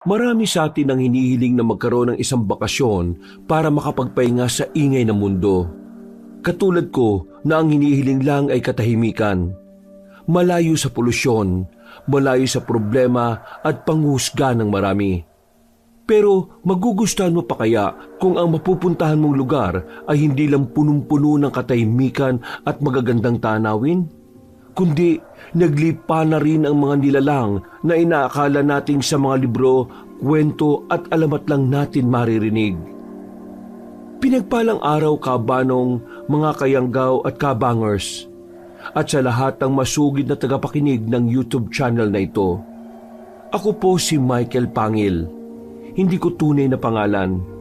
Marami sa atin ang hinihiling na magkaroon ng isang bakasyon para makapagpahinga sa ingay ng mundo. Katulad ko na ang hinihiling lang ay katahimikan. Malayo sa polusyon, malayo sa problema at panghusga ng marami. Pero magugustuhan mo pa kaya kung ang mapupuntahan mong lugar ay hindi lang punong-puno ng katahimikan at magagandang tanawin? Kundi naglipa na rin ang mga nilalang na inaakala nating sa mga libro, kwento at alamat lang natin maririnig. Pinagpalang araw kabanong, mga kayanggaw at kabangers, at sa lahat ng masugid na tagapakinig ng YouTube channel na ito. Ako po si Michael Pangil. Hindi ko tunay na pangalan.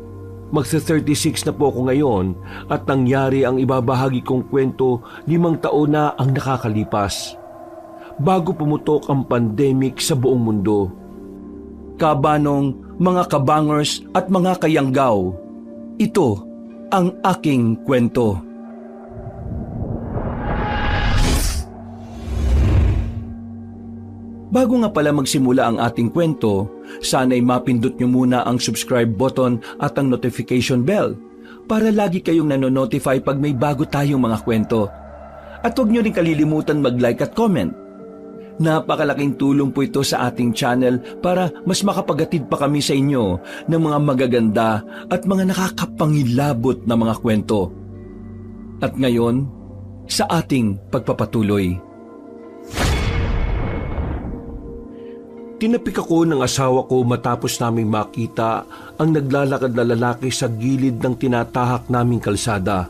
Magsa-36 na po ako ngayon at nangyari ang ibabahagi kong kwento 5 taon na ang nakakalipas. Bago pumutok ang pandemic sa buong mundo. Kabanong, mga kabangers at mga kayanggaw, ito ang aking kwento. Bago nga pala magsimula ang ating kwento, sana'y mapindot nyo muna ang subscribe button at ang notification bell para lagi kayong nanonotify pag may bago tayong mga kwento. At huwag nyo rin kalilimutan mag-like at comment. Napakalaking tulong po ito sa ating channel para mas makapagatid pa kami sa inyo ng mga magaganda at mga nakakapangilabot na mga kwento. At ngayon, sa ating pagpapatuloy. Tinapik ako ng asawa ko matapos naming makita ang naglalakad na lalaki sa gilid ng tinatahak naming kalsada.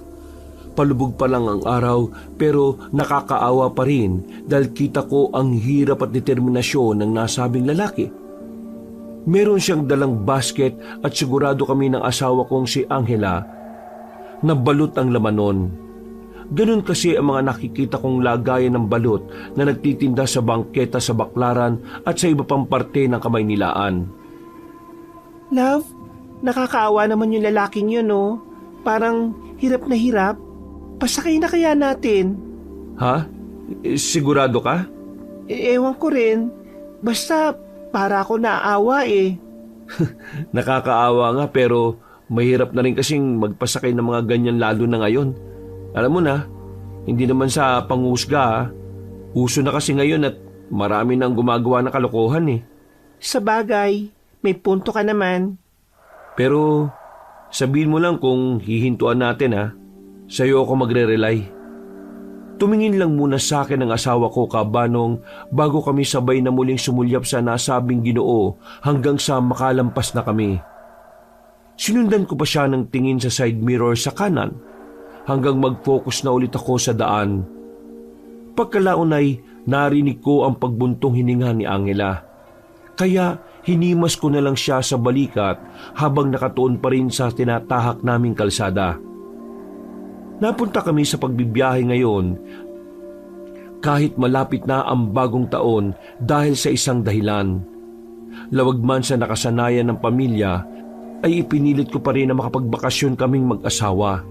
Palubog pa lang ang araw pero nakakaawa pa rin dahil kita ko ang hirap at determinasyon ng nasabing lalaki. Meron siyang dalang basket at sigurado kami ng asawa kong si Angela na balot ang laman nun. Ganun kasi ang mga nakikita kong lagayan ng balot na nagtitinda sa bangketa sa Baklaran at sa iba pang parte ng Kamaynilaan. Love, nakakaawa naman yung lalaking yun, no? Parang hirap na hirap. Pasakay na kaya natin? Ha? Sigurado ka? Ewan ko rin. Basta para ako naaawa eh. Nakakaawa nga pero mahirap na rin kasing magpasakay ng mga ganyan lalo na ngayon. Alam mo na, hindi naman sa panghusga. Uso na kasi ngayon at marami nang gumagawa ng kalokohan eh. Sa bagay, may punto ka naman. Pero sabihin mo lang kung hihintuan natin ha. Sa'yo ako magre-rely. Tumingin lang muna sa akin ang asawa ko kabanong bago kami sabay na muling sumulyap sa nasabing Ginoo hanggang sa makalampas na kami. Sinundan ko pa siya ng tingin sa side mirror sa kanan hanggang mag-focus na ulit ako sa daan. Pagkalaon ay narinig ko ang pagbuntong hininga ni Angela. Kaya hinimas ko na lang siya sa balikat habang nakatuon pa rin sa tinatahak naming kalsada. Napunta kami sa pagbibiyahe ngayon kahit malapit na ang bagong taon dahil sa isang dahilan. Lawag man sa nakasanayan ng pamilya ay ipinilit ko pa rin na makapagbakasyon kaming mag-asawa.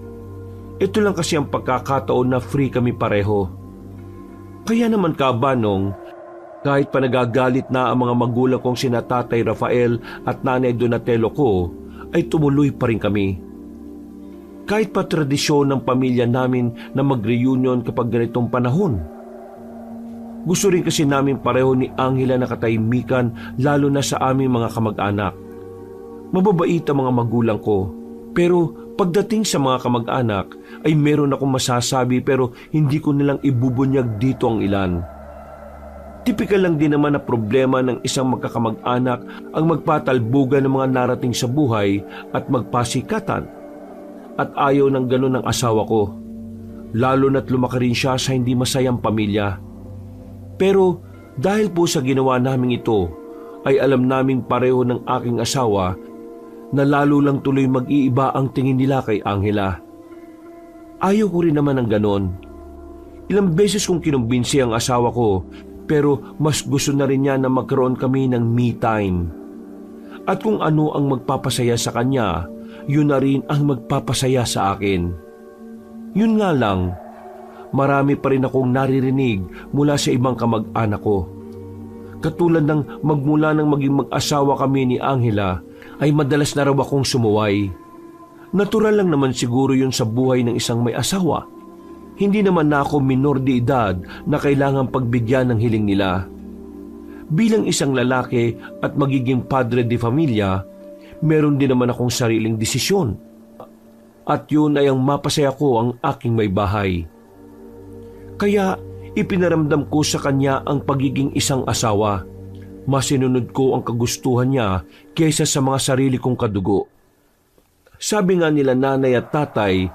Ito lang kasi ang pagkakataon na free kami pareho. Kaya naman kabanong, kahit pa nagagalit na ang mga magulang kong sina Tatay Rafael at Nanay Donatello ko, ay tumuloy pa rin kami. Kahit pa tradisyon ng pamilya namin na mag-reunion kapag ganitong panahon. Gusto rin kasi namin pareho ni Angela na katahimikan lalo na sa aming mga kamag-anak. Mababait ang mga magulang ko, pero pagdating sa mga kamag-anak ay meron akong masasabi pero hindi ko nilang ibubunyag dito ang ilan. Tipikal lang din naman na problema ng isang magkakamag-anak ang magpatalbugan ng mga narating sa buhay at magpasikatan. At ayaw ng ganun ng asawa ko, lalo na't lumaki rin siya sa hindi masayang pamilya. Pero dahil po sa ginawa naming ito, ay alam naming pareho ng aking asawa na lalo lang tuloy mag-iiba ang tingin nila kay Angela. Ayaw ko rin naman ng ganon. Ilang beses kong kinumbinsi ang asawa ko, pero mas gusto na rin niya na magkaroon kami ng me time. At kung ano ang magpapasaya sa kanya, yun na rin ang magpapasaya sa akin. Yun nga lang, marami pa rin akong naririnig mula sa ibang kamag-anak ko. Katulad ng magmula nang maging mag-asawa kami ni Angela, ay madalas na raw akong sumuway. Natural lang naman siguro yun sa buhay ng isang may asawa. Hindi naman na ako minor de edad na kailangang pagbigyan ng hiling nila. Bilang isang lalaki at magiging padre de familia, meron din naman akong sariling desisyon. At yun ay ang mapasaya ko ang aking may bahay. Kaya ipinaramdam ko sa kanya ang pagiging isang asawa. Masinunod ko ang kagustuhan niya kaysa sa mga sarili kong kadugo. Sabi nga nila nanay at tatay,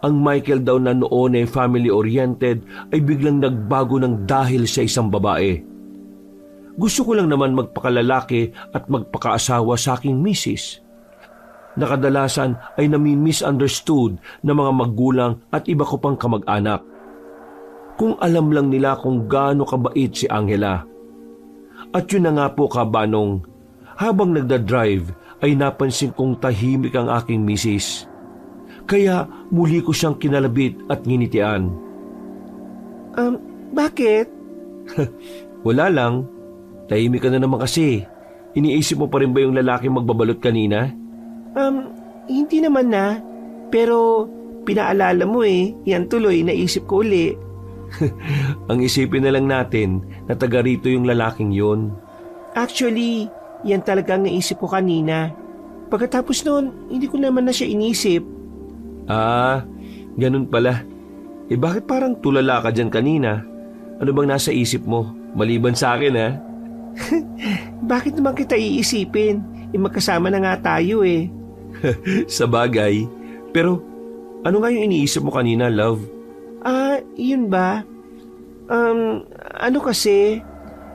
ang Michael daw na noon ay family-oriented ay biglang nagbago ng dahil sa isang babae. Gusto ko lang naman magpakalalaki at magpakaasawa sa aking misis. Nakadalasan ay nami-misunderstood ng mga magulang at iba ko pang kamag-anak. Kung alam lang nila kung gaano kabait si Angela. At yun na nga po kabanong, habang nagdadrive ay napansin kong tahimik ang aking misis. Kaya muli ko siyang kinalabit at nginitian. Bakit? Wala lang. Tahimik ka na naman kasi. Iniisip mo pa rin ba yung lalaking magbabalot kanina? Hindi naman na. Pero pinaalala mo yan tuloy naisip ko uli. Ang isipin na lang natin na taga rito yung lalaking yun. Actually, yan talagang naisip ko kanina. Pagkatapos noon, hindi ko naman na siya inisip. Ganun pala. Bakit parang tulala ka dyan kanina? Ano bang nasa isip mo? Maliban sa akin Bakit naman kita iisipin? Magkasama na nga tayo Sa bagay. Pero ano nga yung iniisip mo kanina, love? Yun ba? Ano kasi,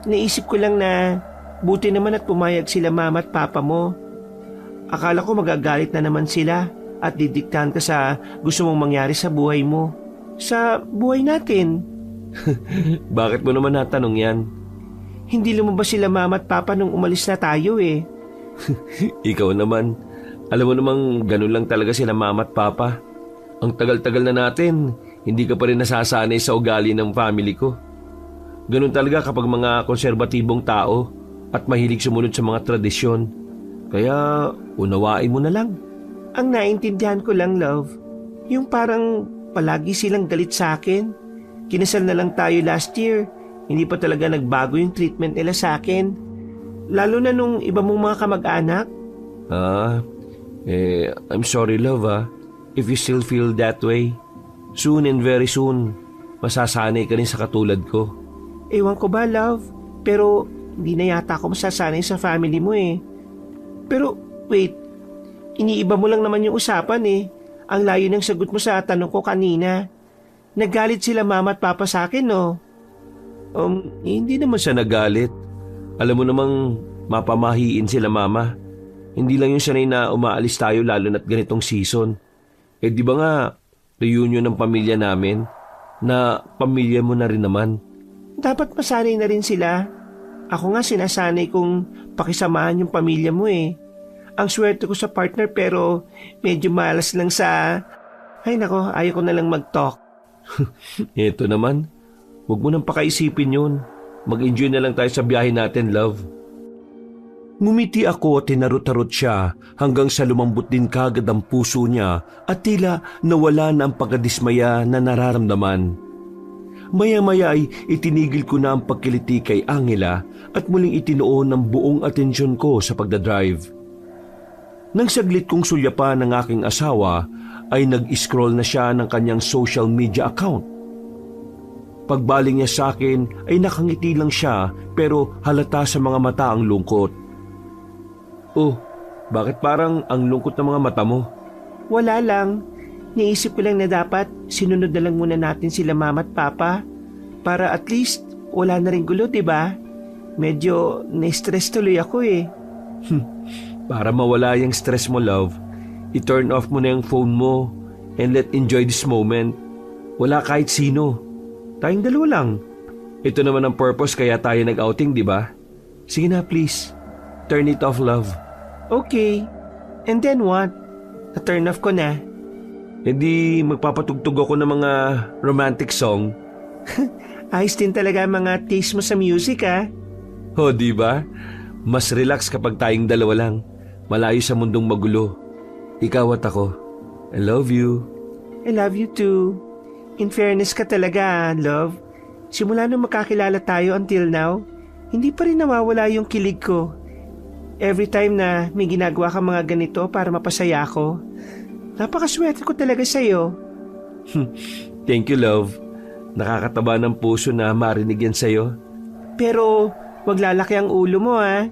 naisip ko lang na buti naman at pumayag sila mama at papa mo. Akala ko magagalit na naman sila at didiktahan ka sa gusto mong mangyari sa buhay mo. Sa buhay natin. Bakit mo naman natanong yan? Hindi lumabas sila mama at papa nung umalis na tayo Ikaw naman. Alam mo namang ganun lang talaga sila mama at papa. Ang tagal-tagal na natin, hindi ka pa rin nasasanay sa ugali ng family ko. Ganun talaga kapag mga konserbatibong tao at mahilig sumunod sa mga tradisyon. Kaya unawain mo na lang. Ang naintindihan ko lang, love, yung parang palagi silang galit sa akin. Kinasal na lang tayo last year. Hindi pa talaga nagbago yung treatment nila sa akin. Lalo na nung iba mong mga kamag-anak. I'm sorry love if you still feel that way. Soon and very soon, masasanay ka rin sa katulad ko. Ewan ko ba, love? Pero hindi na yata ako masasanay sa family mo Pero wait, iniiba mo lang naman yung usapan Ang layo ng sagot mo sa tanong ko kanina. Nagalit sila mama at papa sa akin, no? Hindi naman siya nagalit. Alam mo namang mapamahiin sila mama. Hindi lang yung sanay na umaalis tayo lalo na't ganitong season. Di ba nga, reunion ng pamilya namin, na pamilya mo na rin naman. Dapat masanay na rin sila. Ako nga sinasanay kong pakisamahan yung pamilya mo Ang swerte ko sa partner pero medyo malas lang sa... Ay nako, ayaw ko na lang mag-talk. Ito naman, huwag mo nang pakaisipin yun. Mag-enjoy na lang tayo sa biyahe natin, love. Ngumiti ako at tinarot-tarot siya hanggang sa lumambot din kagad ang puso niya at tila nawala na ang pagkadismaya na nararamdaman. Maya-maya ay itinigil ko na ang pagkiliti kay Angela at muling itinuon ng buong atensyon ko sa pagdadrive. Nang saglit kong sulyapan ng aking asawa ay nag-scroll na siya ng kanyang social media account. Pagbaling niya sa akin ay nakangiti lang siya pero halata sa mga mata ang lungkot. Oh, bakit parang ang lungkot ng mga mata mo? Wala lang. Naisip ko lang na dapat sinunod na lang muna natin sila mama at papa para at least wala na rin gulo, diba? Medyo na-stress tuloy ako Para mawala yung stress mo, love, i-turn off mo na yung phone mo and let enjoy this moment. Wala kahit sino. Tayong dalawa lang. Ito naman ang purpose kaya tayo nag-outing, diba? Sige na, please. Turn it off, love. Okay. And then what? Na-turn off ko na. Hindi magpapatugtog ako ng mga romantic song. Ayos din talaga ang mga taste mo sa music, O, di ba? Mas relax kapag tayong dalawa lang. Malayo sa mundong magulo. Ikaw at ako. I love you. I love you too. In fairness ka talaga, love. Simula nung makakilala tayo until now, hindi pa rin nawawala yung kilig ko. Every time na may ginagawa ka mga ganito para mapasaya ako, napakaswerte ko talaga sa'yo. Thank you, love. Nakakataba ng puso na marinig yan sa'yo. Pero wag lalaki ang ulo mo, ha?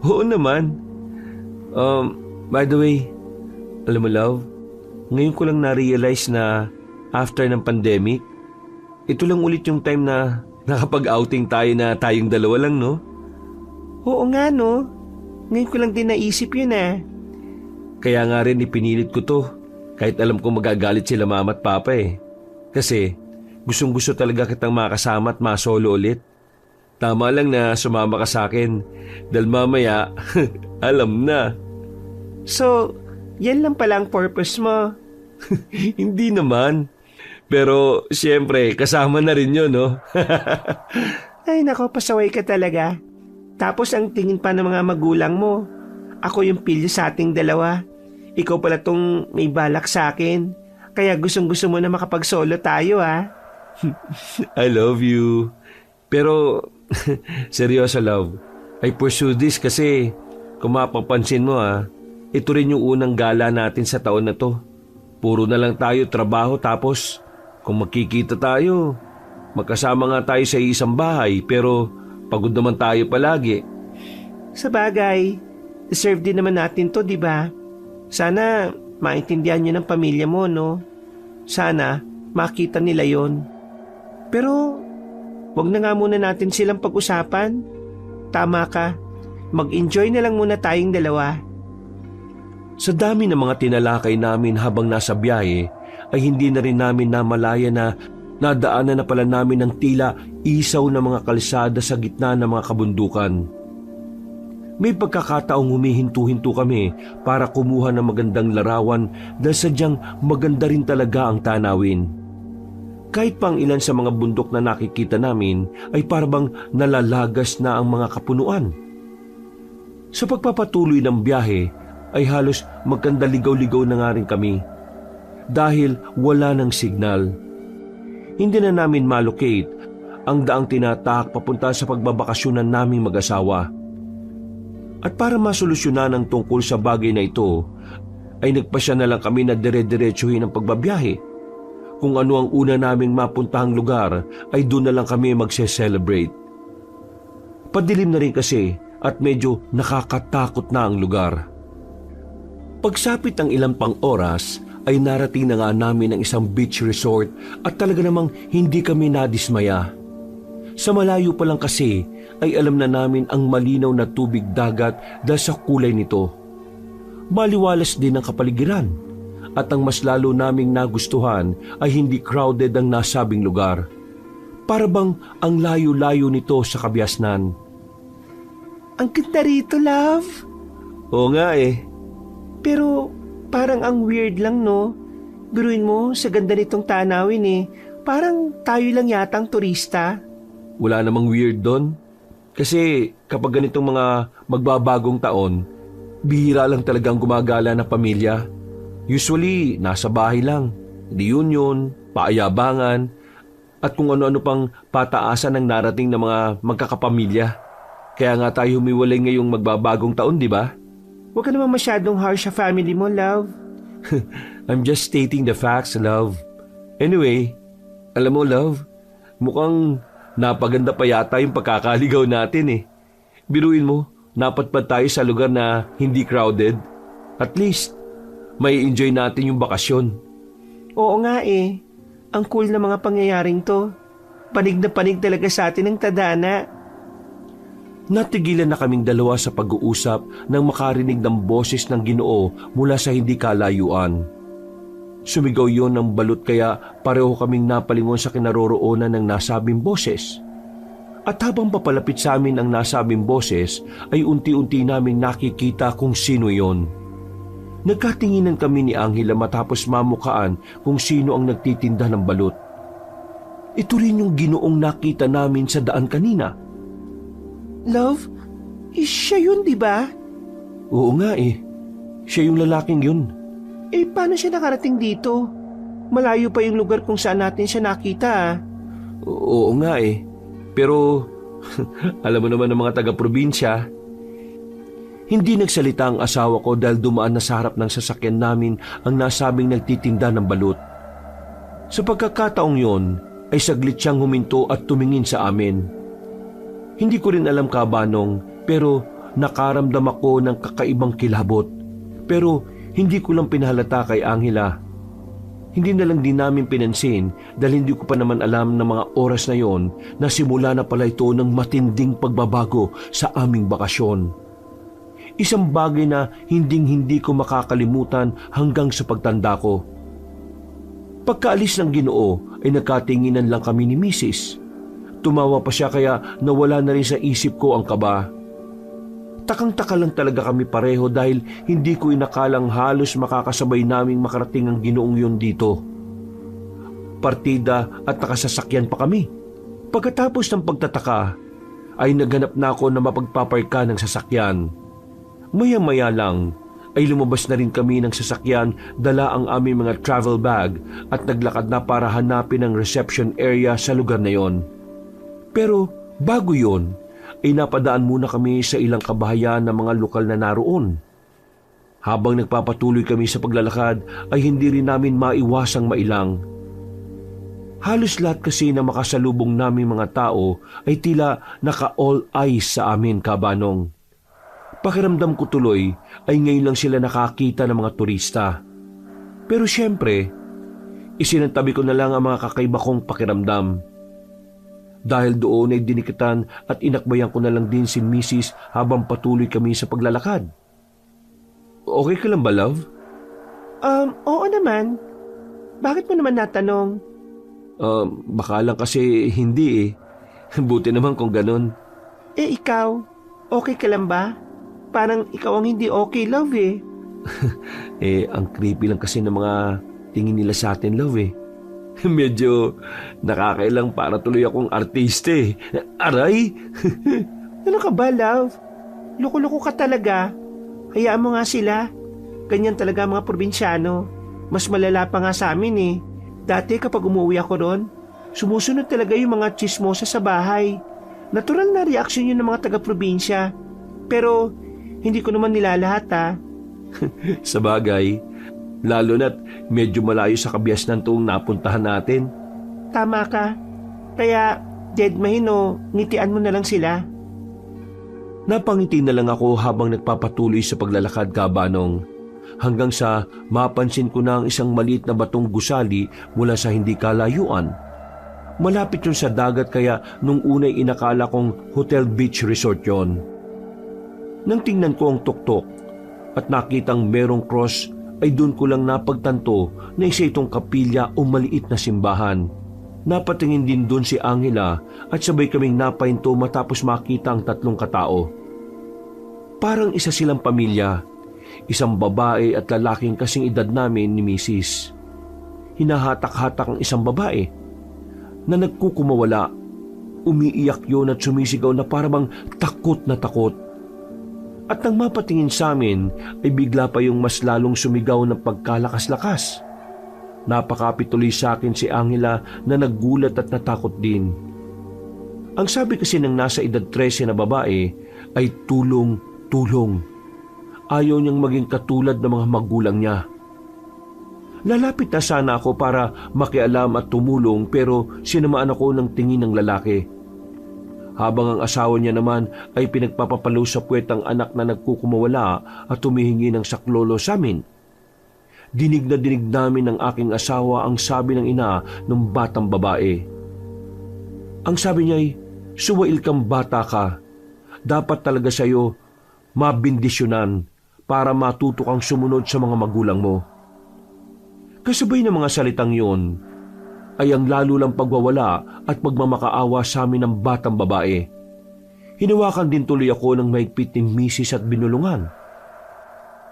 Oo naman. By the way, alam mo, love, ngayon ko lang na-realize na after ng pandemic, ito lang ulit yung time na nakapag-outing tayo na tayong dalawa lang, no? Oo nga, no? Ngayon ko lang din naisip yun, Kaya nga rin ipinilit ko to, kahit alam kong magagalit sila mama at papa Kasi gustong-gusto talaga kitang makasama at masolo ulit. Tama lang na sumama ka sa akin, dahil mamaya, alam na. So, yan lang pala ang purpose mo. Hindi naman. Pero siyempre, kasama na rin yun, no? Ay nako, pasaway ka talaga. Tapos ang tingin pa ng mga magulang mo, ako yung pilyo sa ating dalawa. Ikaw pala tong may balak sa akin. Kaya gustong-gusto mo na makapag-solo tayo, ha? I love you. Pero, seryoso, love. I pursue this kasi, kung mapapansin mo, ito rin yung unang gala natin sa taon na to. Puro na lang tayo trabaho tapos kung magkikita tayo, magkasama nga tayo sa isang bahay pero pagod naman tayo palagi. Sa bagay, deserve din naman natin to, di ba? Sana maintindihan niyo ng pamilya mo, no? Sana makita nila yon. Pero wag na nga muna natin silang pag-usapan. Tama ka, mag-enjoy na lang muna tayong dalawa. Sa dami ng mga tinalakay namin habang nasa biyahe, ay hindi na rin namin namalaya na nadaanan na pala namin ng tila isaw na mga kalsada sa gitna ng mga kabundukan. May pagkakataong humihinto-hinto kami para kumuha ng magandang larawan dahil sadyang maganda rin talaga ang tanawin. Kahit pang ilan sa mga bundok na nakikita namin ay parabang nalalagas na ang mga kapunuan. Sa pagpapatuloy ng biyahe, ay halos magkandaligaw-ligaw na nga rin kami dahil wala ng signal. Hindi na namin malocate ang daang tinatahak papunta sa pagbabakasyonan naming mag-asawa. At para masolusyonan ang tungkol sa bagay na ito, ay nagpasya na lang kami na dire-diretsuhin ang pagbabiyahe. Kung ano ang una naming mapuntahang lugar ay doon na lang kami magse-celebrate. Padilim na rin kasi at medyo nakakatakot na ang lugar. Pagsapit ng ilang pang oras ay narating na nga namin ang isang beach resort at talaga namang hindi kami nadismaya. Sa malayo pa lang kasi ay alam na namin ang malinaw na tubig dagat dahil sa kulay nito. Maliwalas din ang kapaligiran at ang mas lalo naming nagustuhan ay hindi crowded ang nasabing lugar. Para bang ang layo-layo nito sa kabiasnan. Ang ganda rito, love. Oo nga Pero parang ang weird lang, no? Biruin mo, sa ganda nitong tanawin parang tayo lang yata ang turista. Wala namang weird doon. Kasi kapag ganitong mga magbabagong taon, bihira lang talagang gumagala na pamilya. Usually, nasa bahay lang. Reunion, paayabangan, at kung ano-ano pang pataasan ng narating ng mga magkakapamilya. Kaya nga tayo humiwalay ngayong magbabagong taon, di ba? Huwag ka naman masyadong harsh sa family mo, love. I'm just stating the facts, love. Anyway, alam mo, love, mukhang napaganda pa yata yung pagkakaligaw natin Biruin mo, napadpad tayo sa lugar na hindi crowded. At least, may enjoy natin yung bakasyon. Oo nga Ang cool na mga pangyayaring to. Panig na panig talaga sa atin ang tadhana. Natigilan na kaming dalawa sa pag-uusap nang makarinig ng boses ng Ginoo mula sa hindi kalayuan. Sumigaw yon ng balot kaya pareho kaming napalingon sa kinaroroonan ng nasabing boses. At habang papalapit sa amin ang nasabing boses ay unti-unti naming nakikita kung sino yon. Nagkatinginan kami ni Angela matapos mamukaan kung sino ang nagtitinda ng balot. Ito rin yung Ginoong nakita namin sa daan kanina. Love, siya yun, di ba? Oo nga eh. Siya yung lalaking yun. Paano siya nakarating dito? Malayo pa yung lugar kung saan natin siya nakita, ah. Oo nga eh. Pero, alam mo naman ng mga taga-probinsya, hindi nagsalita ang asawa ko dahil dumaan na sa harap ng sasakyan namin ang nasabing nagtitinda ng balut. Sa pagkakataong yon, ay saglit siyang huminto at tumingin sa amin. Hindi ko rin alam kabanong, pero nakaramdam ako ng kakaibang kilabot. Pero hindi ko lang pinahalata kay Angela. Hindi na lang din namin pinansin dahil hindi ko pa naman alam na mga oras na yon na simula na pala ito ng matinding pagbabago sa aming bakasyon. Isang bagay na hinding-hindi ko makakalimutan hanggang sa pagtanda ko. Pagkaalis ng Ginoo ay nagkatinginan lang kami ni Mrs. Tumawa pa siya kaya nawala na rin sa isip ko ang kaba. Takang-taka lang talaga kami pareho dahil hindi ko inakalang halos makakasabay naming makarating ang Ginoong yun dito. Partida at nakasasakyan pa kami. Pagkatapos ng pagtataka ay naghanap na ako na mapagpaparka ng sasakyan. Maya-maya lang ay lumabas na rin kami ng sasakyan, dala ang aming mga travel bag at naglakad na para hanapin ang reception area sa lugar na yon. Pero bago yon, ay napadaan muna kami sa ilang kabahayan ng mga lokal na naroon. Habang nagpapatuloy kami sa paglalakad ay hindi rin namin maiwasang mailang. Halos lahat kasi na makasalubong namin mga tao ay tila naka-all eyes sa amin, kabanong. Pakiramdam ko tuloy ay ngayon lang sila nakakita ng mga turista. Pero siyempre, isinantabi ko na lang ang mga kakaiba kong pakiramdam. Dahil doon ay dinikitan at inakbayan ko na lang din si Mrs. habang patuloy kami sa paglalakad. Okay ka lang ba, love? Oo naman. Bakit mo naman natanong? Baka lang kasi hindi eh. Buti naman kung ganun. Ikaw, okay ka lang ba? Parang ikaw ang hindi okay, love eh. Ang creepy lang kasi ng mga tingin nila sa atin, love eh. Medyo nakakailang para tuloy akong artista eh. Aray! Ano ka ba, love? Loko-loko ka talaga. Hayaan mo nga sila. Ganyan talaga mga probinsyano. Mas malala pa nga sa amin eh. Dati kapag umuwi ako ron, sumusunod talaga yung mga chismosa sa bahay. Natural na reaksyon yun ng mga taga-probinsya. Pero hindi ko naman nilalahat ha. Sa bagay, lalo na't medyo malayo sa kabiasnan tuong napuntahan natin. Tama ka. Kaya, deadmahin o ngitian mo na lang sila. Napangiti na lang ako habang nagpapatuloy sa paglalakad, kabanong. Hanggang sa mapansin ko na ang isang maliit na batong gusali mula sa hindi kalayuan. Malapit yun sa dagat kaya nung unay inakala kong Hotel Beach Resort yon. Nang tingnan ko ang tuktok at nakitang merong cross ay doon ko lang napagtanto na isa itong kapilya o maliit na simbahan. Napatingin din doon si Angela at sabay kaming napahinto matapos makita ang tatlong katao. Parang isa silang pamilya, isang babae at lalaking kasing edad namin ni Mrs. Hinahatak-hatak ang isang babae na nagkukumawala. Umiiyak yun at sumisigaw na parang takot na takot. At nang mapatingin sa amin ay bigla pa yung mas lalong sumigaw ng pagkalakas-lakas. Napakapit tuloy sa akin si Angela na naggulat at natakot din. Ang sabi kasi ng nasa edad 13 na babae ay tulong, tulong. Ayaw niyang maging katulad ng mga magulang niya. Lalapit na sana ako para makialam at tumulong pero sinamaan ako ng tingin ng lalaki. Habang ang asawa niya naman ay pinagpapapalo sa puwet ang anak na nagkukumawala at humihingi ng saklolo sa amin. Dinig na dinig namin ng aking asawa ang sabi ng ina ng batang babae. Ang sabi niya ay, "Suwail kang bata ka. Dapat talaga sa'yo mabindisyonan para matuto kang sumunod sa mga magulang mo." Kasabay ng mga salitang yon, ay ang lalo lang pagwawala at pagmamakaawa sa amin ng batang babae. Hinawakan din tuloy ako ng mahigpit ni Mrs. at binulungan.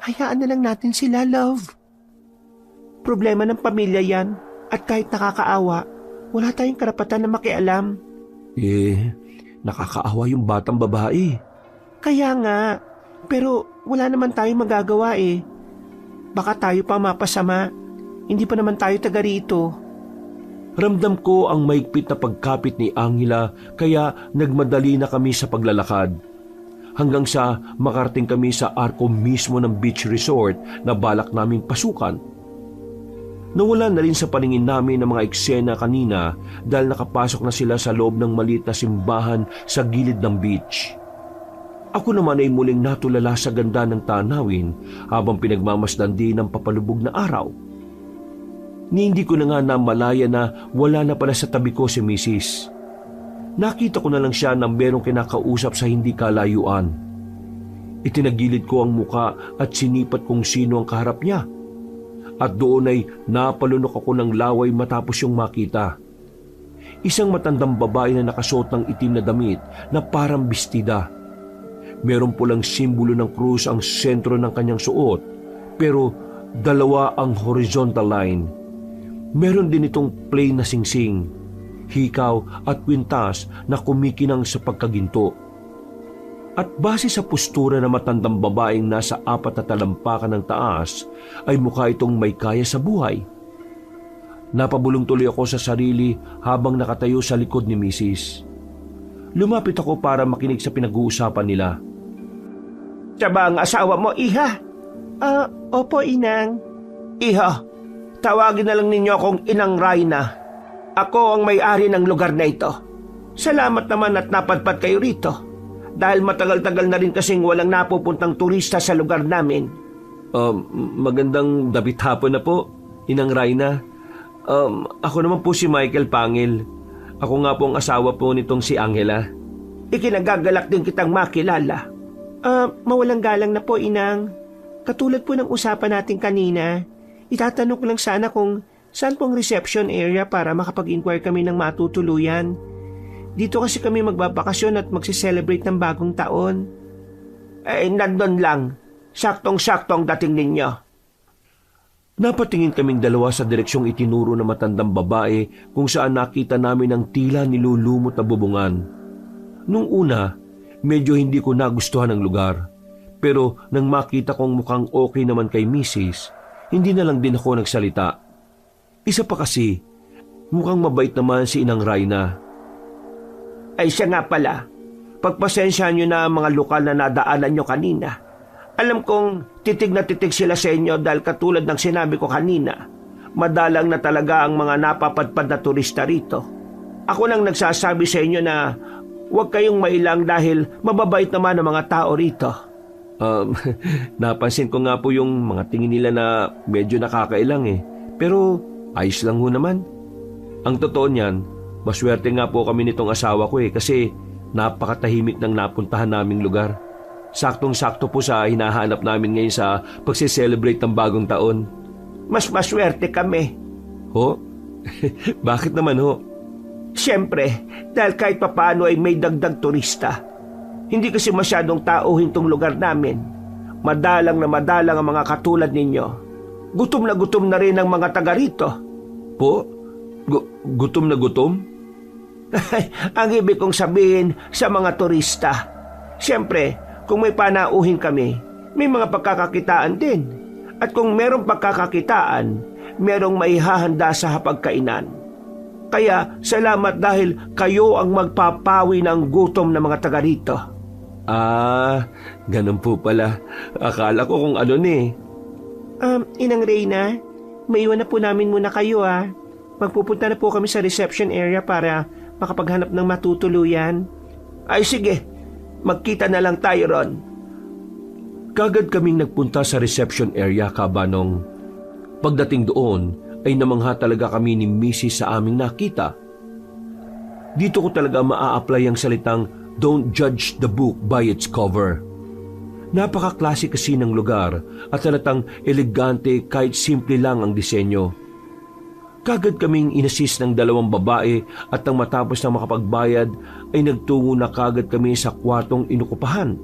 Hayaan na lang natin sila, love. Problema ng pamilya yan at kahit nakakaawa, wala tayong karapatan na makialam. nakakaawa yung batang babae. Kaya nga, pero wala naman tayong magagawa eh. Baka tayo pa mapasama. Hindi pa naman tayo taga rito. Ramdam ko ang maigpit na pagkapit ni Angela kaya nagmadali na kami sa paglalakad. Hanggang sa makarating kami sa arko mismo ng beach resort na balak naming pasukan. Nawala na rin sa paningin namin ang mga eksena kanina dahil nakapasok na sila sa loob ng maliit na simbahan sa gilid ng beach. Ako naman ay muling natulala sa ganda ng tanawin habang pinagmamasdan din ng papalubog na araw. Hindi ko na nga namalaya na wala na pala sa tabi ko si Mrs. Nakita ko na lang siya nang merong kinakausap sa hindi kalayuan. Itinagilid ko ang muka at sinipat kung sino ang kaharap niya. At doon ay napalunok ako ng laway matapos yung makita. Isang matandang babae na nakasuot ng itim na damit na parang bestida. Merong pulang simbolo ng krus ang sentro ng kanyang suot, pero dalawa ang horizontal line. Meron din itong plain na singsing, hikaw at kwintas na kumikinang sa pagkaginto. At base sa postura ng matandang babaeng nasa 4 na talampakan ng taas, ay mukha itong may kaya sa buhay. Napabulong tuloy ako sa sarili habang nakatayo sa likod ni Mrs. Lumapit ako para makinig sa pinag-uusapan nila. Siya ba ang asawa mo, Iha? Opo, Inang. Iha, tawagin na lang ninyo akong Inang Rayna. Ako ang may-ari ng lugar na ito. Salamat naman at napadpad kayo rito. Dahil matagal-tagal na rin kasing walang napupuntang turista sa lugar namin. Magandang dapit hapon na po, Inang Rayna. Ako naman po si Michael Pangil. Ako nga po ang asawa po nitong si Angela. Ikinagagalak din kitang makilala. Mawalang galang na po, Inang. Katulad po ng usapan natin kanina, itatanong ko lang sana kung saan pong reception area para makapag-inquire kami ng matutuluyan. Dito kasi kami magbabakasyon at magse-celebrate ng bagong taon. Nandun lang. Saktong-sakto ang dating ninyo. Napatingin kaming dalawa sa direksyong itinuro ng matandang babae kung saan nakita namin ang tila nilulumot na bubungan. Nung una, medyo hindi ko nagustuhan ang lugar. Pero nang makita kong mukhang okay naman kay Mrs., hindi na lang din ako nagsalita. Isa pa kasi, mukhang mabait naman si Inang Rayna. Ay siya nga pala, pagpasensyahan nyo na ang mga lokal na nadaanan nyo kanina. Alam kong titig na titig sila sa inyo dahil katulad ng sinabi ko kanina, madalang na talaga ang mga napapadpad na turista rito. Ako nang nagsasabi sa inyo na huwag kayong mailang dahil mababait naman ang mga tao rito. Napansin ko nga po yung mga tingin nila na medyo nakakailang eh. Pero ayos lang ho naman. Ang totoo niyan, maswerte nga po kami nitong asawa ko eh kasi napakatahimik ng napuntahan naming lugar. Saktong-sakto po sa hinahanap namin ngayon sa pagse-celebrate ng bagong taon. Mas maswerte kami. Ho? Bakit naman ho? Siyempre, dahil kahit papaano ay may dagdag turista. Hindi kasi masyadong tauhin tong lugar namin. Madalang ang mga katulad ninyo. Gutom na rin ang mga taga rito. Po? Gutom na gutom? Ang ibig kong sabihin sa mga turista. Siyempre, kung may panauhin kami, may mga pagkakakitaan din. At kung merong pagkakakitaan, merong maihahanda sa hapagkainan. Kaya salamat dahil kayo ang magpapawi ng gutom ng mga taga rito. Ganun po pala. Akala ko kung ano ni. Inang Reyna, maiwan na po namin muna kayo Magpupunta na po kami sa reception area para makapaghanap ng matutuluyan. Ay sige, magkita na lang tayo ron. Kagad kaming nagpunta sa reception area, Kabanong. Pagdating doon, ay namangha talaga kami ni Mrs. sa aming nakita. Dito ko talaga maa-apply ang salitang don't judge the book by its cover. Napaka-klase kasi ng lugar at halatang elegante kahit simple lang ang disenyo. Kagad kaming inassist ng 2 babae at nang matapos na makapagbayad ay nagtungo na kagad kami sa kwartong inukupahan.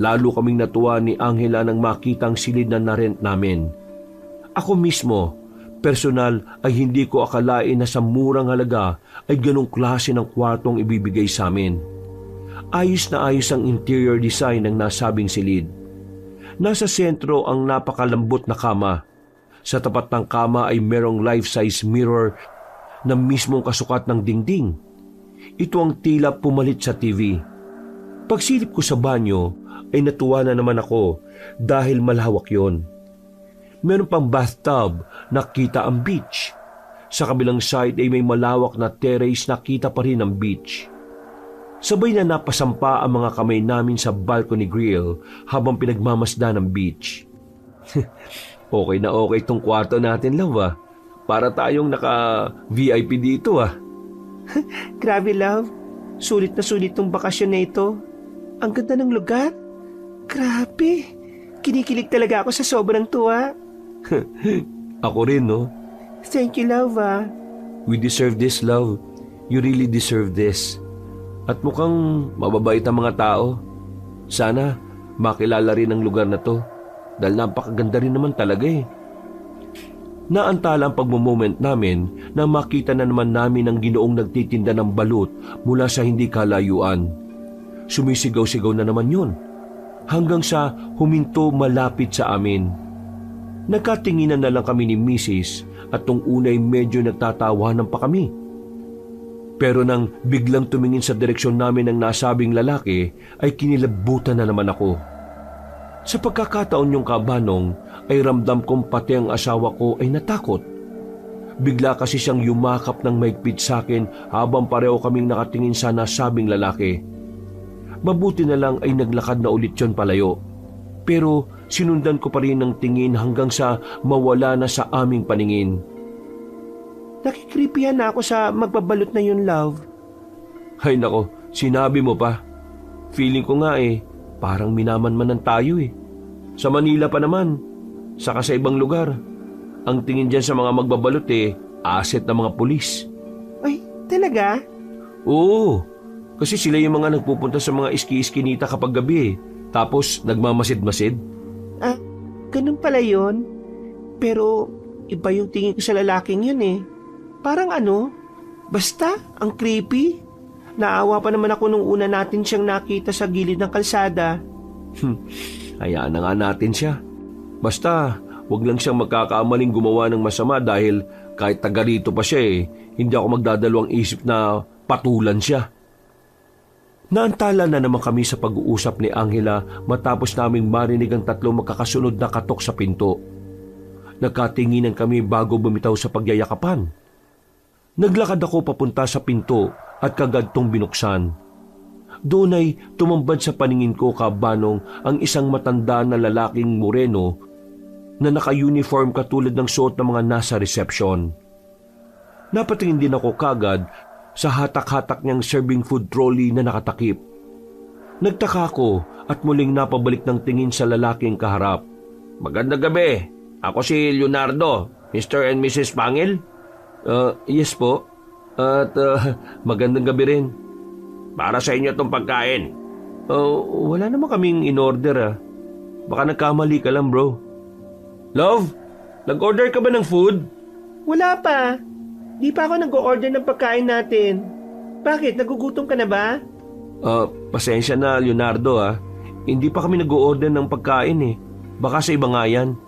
Lalo kaming natuwa ni Angela nang makita ang silid na narent namin. Ako mismo, Personal ay hindi ko akalain na sa murang halaga ay ganong klase ng kwartong ibibigay sa amin. Ayos na ayos ang interior design ng nasabing silid. Nasa sentro ang napakalambot na kama. Sa tapat ng kama ay merong life-size mirror na mismong kasukat ng dingding. Ito ang tila pumalit sa TV. Pagsilip ko sa banyo ay natuwa na naman ako dahil malawak yon. Meron pang bathtub na kita ang beach. Sa kabilang side ay may malawak na terrace na kita pa rin ang beach. Sabay na napasampa ang mga kamay namin sa balcony grill habang pinagmamasdan ng beach. Okay na okay itong kwarto natin, love ah. Para tayong naka-VIP dito ah. Grabe, love. Sulit na sulit tong bakasyon na ito. Ang ganda ng lugar. Grabe. Kinikilig talaga ako sa sobrang tuwa. Ako rin, no? Thank you, love ah. We deserve this, love. You really deserve this. At mukhang mababait ang mga tao. Sana makilala rin ang lugar na to. Dahil napakaganda rin naman talaga eh. Naantala ang pagmumoment namin na makita na naman namin ang Ginoong nagtitinda ng balut mula sa hindi kalayuan. Sumisigaw-sigaw na naman yun. Hanggang sa huminto malapit sa amin. Nagkatinginan na lang kami ni Mrs. at tong unay medyo nagtatawanan pa kami. Pero nang biglang tumingin sa direksyon namin ng nasabing lalaki ay kinilabutan na naman ako. Sa pagkakataon yung kabanong ay ramdam kong pati ang asawa ko ay natakot. Bigla kasi siyang yumakap ng maigpit sa akin habang pareho kaming nakatingin sa nasabing lalaki. Mabuti na lang ay naglakad na ulit yon palayo. Pero sinundan ko pa rin ng tingin hanggang sa mawala na sa aming paningin. Nakikripihan na ako sa magbabalot na yun, love. Ay nako, sinabi mo pa. Feeling ko nga parang minamanmanan tayo eh. Sa Manila pa naman, saka sa ibang lugar. Ang tingin dyan sa mga magbabalot asset ng mga pulis. Ay, talaga? Oo, kasi sila yung mga nagpupunta sa mga iski-iskinita kapag gabi tapos nagmamasid-masid. Ah, ganun pala yun. Pero iba yung tingin ko sa lalaking yun eh. Parang basta ang creepy. Naawa pa naman ako nung una natin siyang nakita sa gilid ng kalsada. Hayaan na nga natin siya. Basta, wag lang siyang magkakaamaling gumawa ng masama dahil kahit taga rito pa siya hindi ako magdadalawang isip na patulan siya. Naantala na naman kami sa pag-uusap ni Angela matapos naming marinig ang tatlong magkakasunod na katok sa pinto. Nagkatinginan kami bago bumitaw sa pagyayakapan. Naglakad ako papunta sa pinto at kagadtong binuksan. Doon ay tumambad sa paningin ko kabanong ang isang matanda na lalaking moreno na naka-uniform katulad ng suot ng mga nasa reception. Napatingin din ako kagad sa hatak-hatak niyang serving food trolley na nakatakip. Nagtaka ko at muling napabalik ng tingin sa lalaking kaharap. Magandang gabi. Ako si Leonardo, Mr. and Mrs. Pangil. Yes po. At magandang gabi rin. Para sa inyo itong pagkain. Wala naman kaming in-order Baka nagkamali ka lang, bro. Love, nag-order ka ba ng food? Wala pa. Di pa ako nag-order ng pagkain natin. Bakit? Nagugutom ka na ba? Pasensya na, Leonardo Hindi pa kami nag-order ng pagkain Baka sa iba nga yan.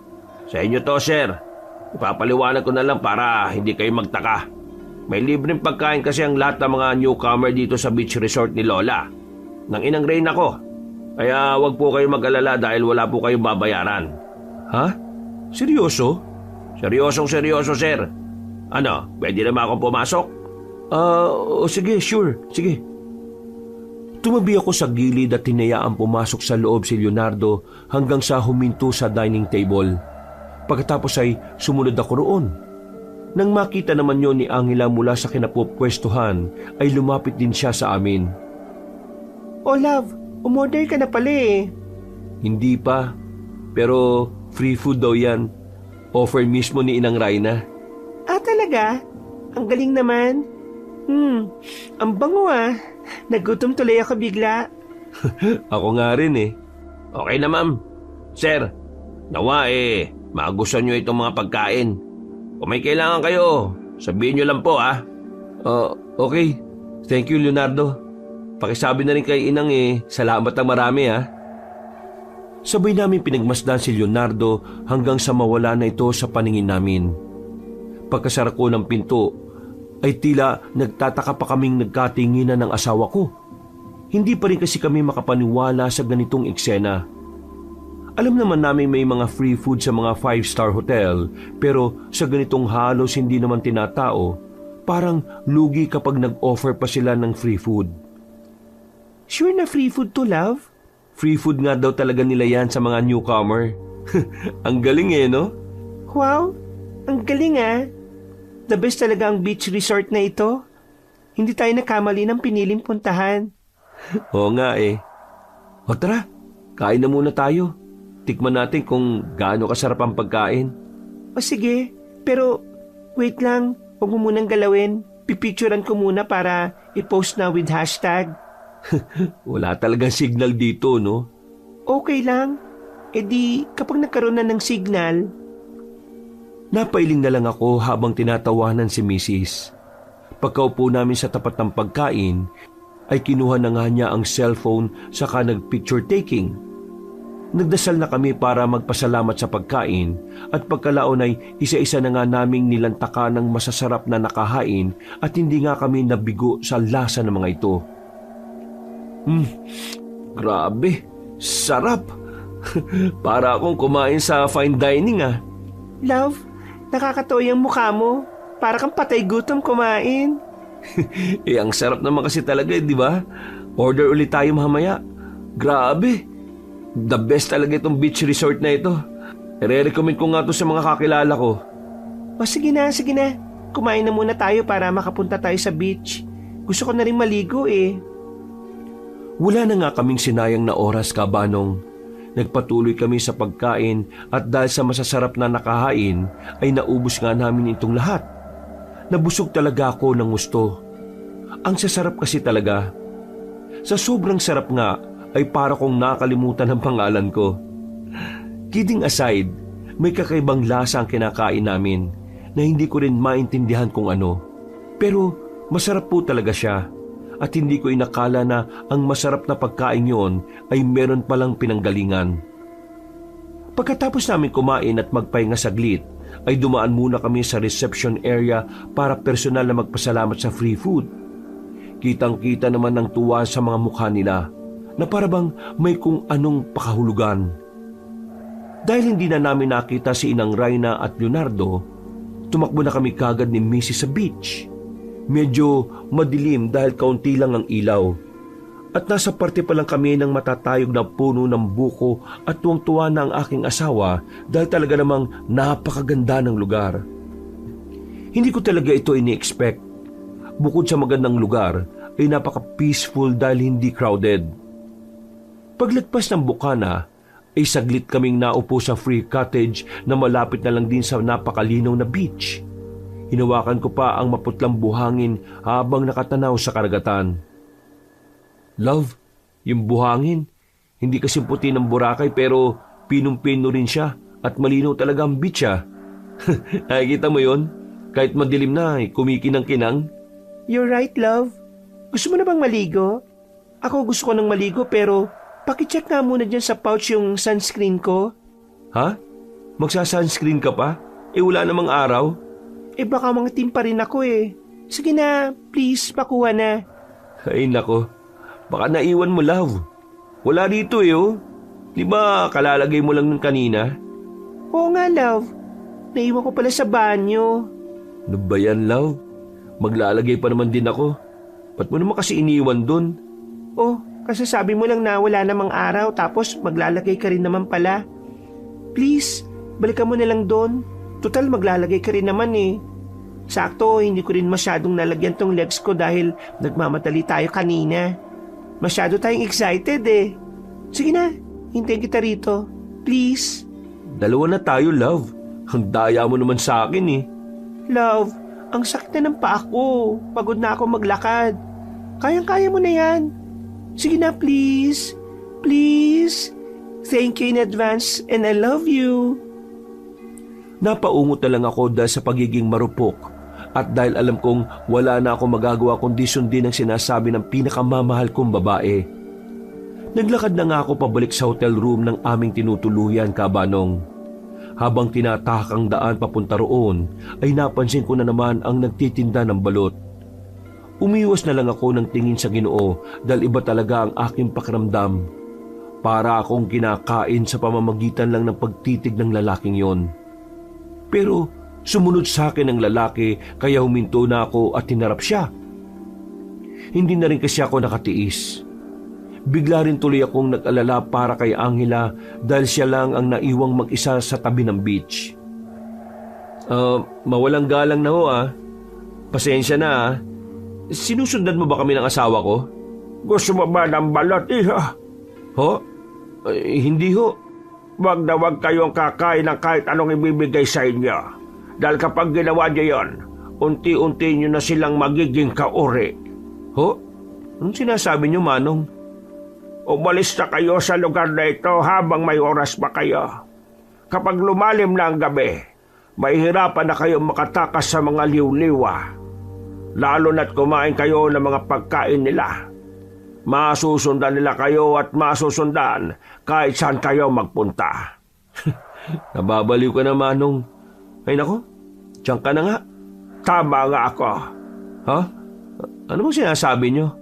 Sa inyo to, sir. Ipapaliwanag ko na lang para hindi kayo magtaka. May libreng pagkain kasi ang lahat ng mga newcomer dito sa beach resort ni Lola. Nang inang rain ako. Kaya wag po kayo mag-alala dahil wala po kayong babayaran. Ha? Seryoso? Seryoso, sir. Ano, pwede naman akong pumasok? Sige, sure. Sige. Tumabi ako sa gilid at hinayaan pumasok sa loob si Leonardo hanggang sa huminto sa dining table. Pagkatapos ay sumunod ako roon. Nang makita naman yon ni Angela mula sa kinapupwestuhan, ay lumapit din siya sa amin. Oh love, umorder ka na pala Hindi pa, pero free food daw yan. Offer mismo ni Inang Raina. Ah, talaga? Ang galing naman. Ang bango Nagutom tuloy ako bigla. Ako nga rin Okay na, ma'am. Sir, nawa magustuhan nyo itong mga pagkain. Kung may kailangan kayo, sabihin nyo lang po Okay. Thank you, Leonardo. Pakisabi na rin kay Inang salamat ng marami Sabay namin pinagmasdan si Leonardo hanggang sa mawala na ito sa paningin namin. Pagkasara ko ng pinto, ay tila nagtataka pa kaming nagkatinginan ng asawa ko. Hindi pa rin kasi kami makapaniwala sa ganitong eksena. Alam naman namin may mga free food sa mga 5-star hotel, pero sa ganitong halos hindi naman tinatao, parang lugi kapag nag-offer pa sila ng free food. Sure na free food to, love? Free food nga daw talaga nila yan sa mga newcomer. Ang galing no? Wow, ang galing The best talaga ang beach resort na ito. Hindi tayo nakamali ng piniling puntahan. Oo nga O tara, kain na muna tayo. Tikman natin kung gaano kasarap ang pagkain. O sige, pero wait lang, huwag mo munang galawin. Pipicturean ko muna para i-post na with hashtag. Wala talagang signal dito, no? Okay lang. E di, kapag nagkaroon na ng signal. Napailing na lang ako habang tinatawanan si Mrs. Pagkaupo namin sa tapat ng pagkain, ay kinuha na nga niya ang cellphone saka nag-picture taking. Nagdasal na kami para magpasalamat sa pagkain at pagkalaon ay isa-isa na nga naming nilantaka ng masasarap na nakahain at hindi nga kami nabigo sa lasa ng mga ito. Grabe, sarap! Para akong kumain sa fine dining Love, nakakatoy ang mukha mo. Para kang patay gutom kumain. Ang sarap naman kasi talaga di ba? Order ulit tayo mamaya. Grabe! The best talaga itong beach resort na ito. I-recommend ko nga ito sa mga kakilala ko. O sige na. Kumain na muna tayo para makapunta tayo sa beach. Gusto ko na rin maligo Wala na nga kaming sinayang na oras, Kabanong. Nagpatuloy kami sa pagkain at dahil sa masasarap na nakahain ay naubos nga namin itong lahat. Nabusog talaga ako ng gusto. Ang sasarap kasi talaga. Sa sobrang sarap nga ay para kong nakalimutan ang pangalan ko. Kidding aside, may kakaibang lasa ang kinakain namin na hindi ko rin maintindihan kung ano. Pero masarap po talaga siya at hindi ko inakala na ang masarap na pagkain yon ay meron palang pinanggalingan. Pagkatapos namin kumain at magpahinga saglit, ay dumaan muna kami sa reception area para personal na magpasalamat sa free food. Kitang-kita naman ng tuwa sa mga mukha nila na parabang may kung anong pakahulugan. Dahil hindi na namin nakita si Inang Rayna at Leonardo, tumakbo na kami kagad ni Mrs. sa beach. Medyo madilim dahil kaunti lang ang ilaw. At nasa parte pa lang kami ng matatayog na puno ng buko at tuwang-tuwa na ang aking asawa dahil talaga namang napakaganda ng lugar. Hindi ko talaga ito ini-expect. Bukod sa magandang lugar, ay napaka-peaceful dahil hindi crowded. Paglagpas ng bukana, ay saglit kaming naupo sa free cottage na malapit na lang din sa napakalinaw na beach. Hinawakan ko pa ang maputlang buhangin habang nakatanaw sa karagatan. Love, yung buhangin, hindi kasi puti ng Boracay pero pinong-pino rin siya at malinaw talaga ang beach Nakikita mo yon? Kahit madilim na, kumikinang-kinang. You're right, love. Gusto mo na bang maligo? Ako gusto ko nang maligo pero pakicheck nga muna dyan sa pouch yung sunscreen ko. Ha? Magsa-sunscreen ka pa? Wala namang araw. Baka mga team pa rin ako Sige na, please, pakuha na. Ay nako, baka naiwan mo, love. Wala dito Di ba kalalagay mo lang nun kanina? Oo nga, love. Naiwan ko pala sa banyo. Ano ba yan, love? Maglalagay pa naman din ako. Ba't mo naman kasi iniwan dun? Oh, kasi sabi mo lang na wala namang araw tapos maglalagay ka rin naman pala. Please, balikan mo na lang doon. Total maglalagay ka rin naman Sakto, hindi ko rin masyadong nalagyan tong legs ko dahil nagmamadali tayo kanina. Masyado tayong excited Sige na, hintayin kita rito. Please. Dalawa na tayo, love. Ang daya mo naman sa akin Love, ang sakit na ng paa ko. Pagod na ako maglakad. Kayang-kaya mo na yan. Sige na, please. Please. Thank you in advance and I love you. Napaungot na lang ako dahil sa pagiging marupok at dahil alam kong wala na ako magagawa kundi sundin ang sinasabi ng pinakamamahal kong babae. Naglakad na nga ako pabalik sa hotel room ng aming tinutuluyan, Kabanong. Habang tinatahak ang daan papunta roon, ay napansin ko na naman ang nagtitinda ng balot. Umiwas na lang ako ng tingin sa Ginoo dahil iba talaga ang aking pakiramdam. Para akong kinakain sa pamamagitan lang ng pagtitig ng lalaking yon. Pero sumunod sa akin ang lalaki kaya huminto na ako at tinarap siya. Hindi na rin kasi ako nakatiis. Bigla rin tuloy akong nag-alala para kay Angela dahil siya lang ang naiwang mag-isa sa tabi ng beach. Mawalang galang na ho Pasensya na Sinusundan mo ba kami ng asawa ko? Gusto mo ba ng balot, iha? Ho? Hindi ho. Wag na wag kayong kakain ng kahit anong ibibigay sa inyo. Dahil kapag ginawa niyo yon, unti-unti nyo na silang magiging kauri. Ho? Anong sinasabi niyo, Manong? Umalis na kayo sa lugar na ito habang may oras pa kayo. Kapag lumalim na ang gabi, mahihirapan na kayo makatakas sa mga liw-liwa. Lalo na't kumain kayo ng mga pagkain nila. Masusundan nila kayo at masusundan kahit saan kayo magpunta. Nababaliw ka na, Manong. Ay nako, tiyan ka na nga. Tama nga ako. Ha? Ano bang sinasabi niyo?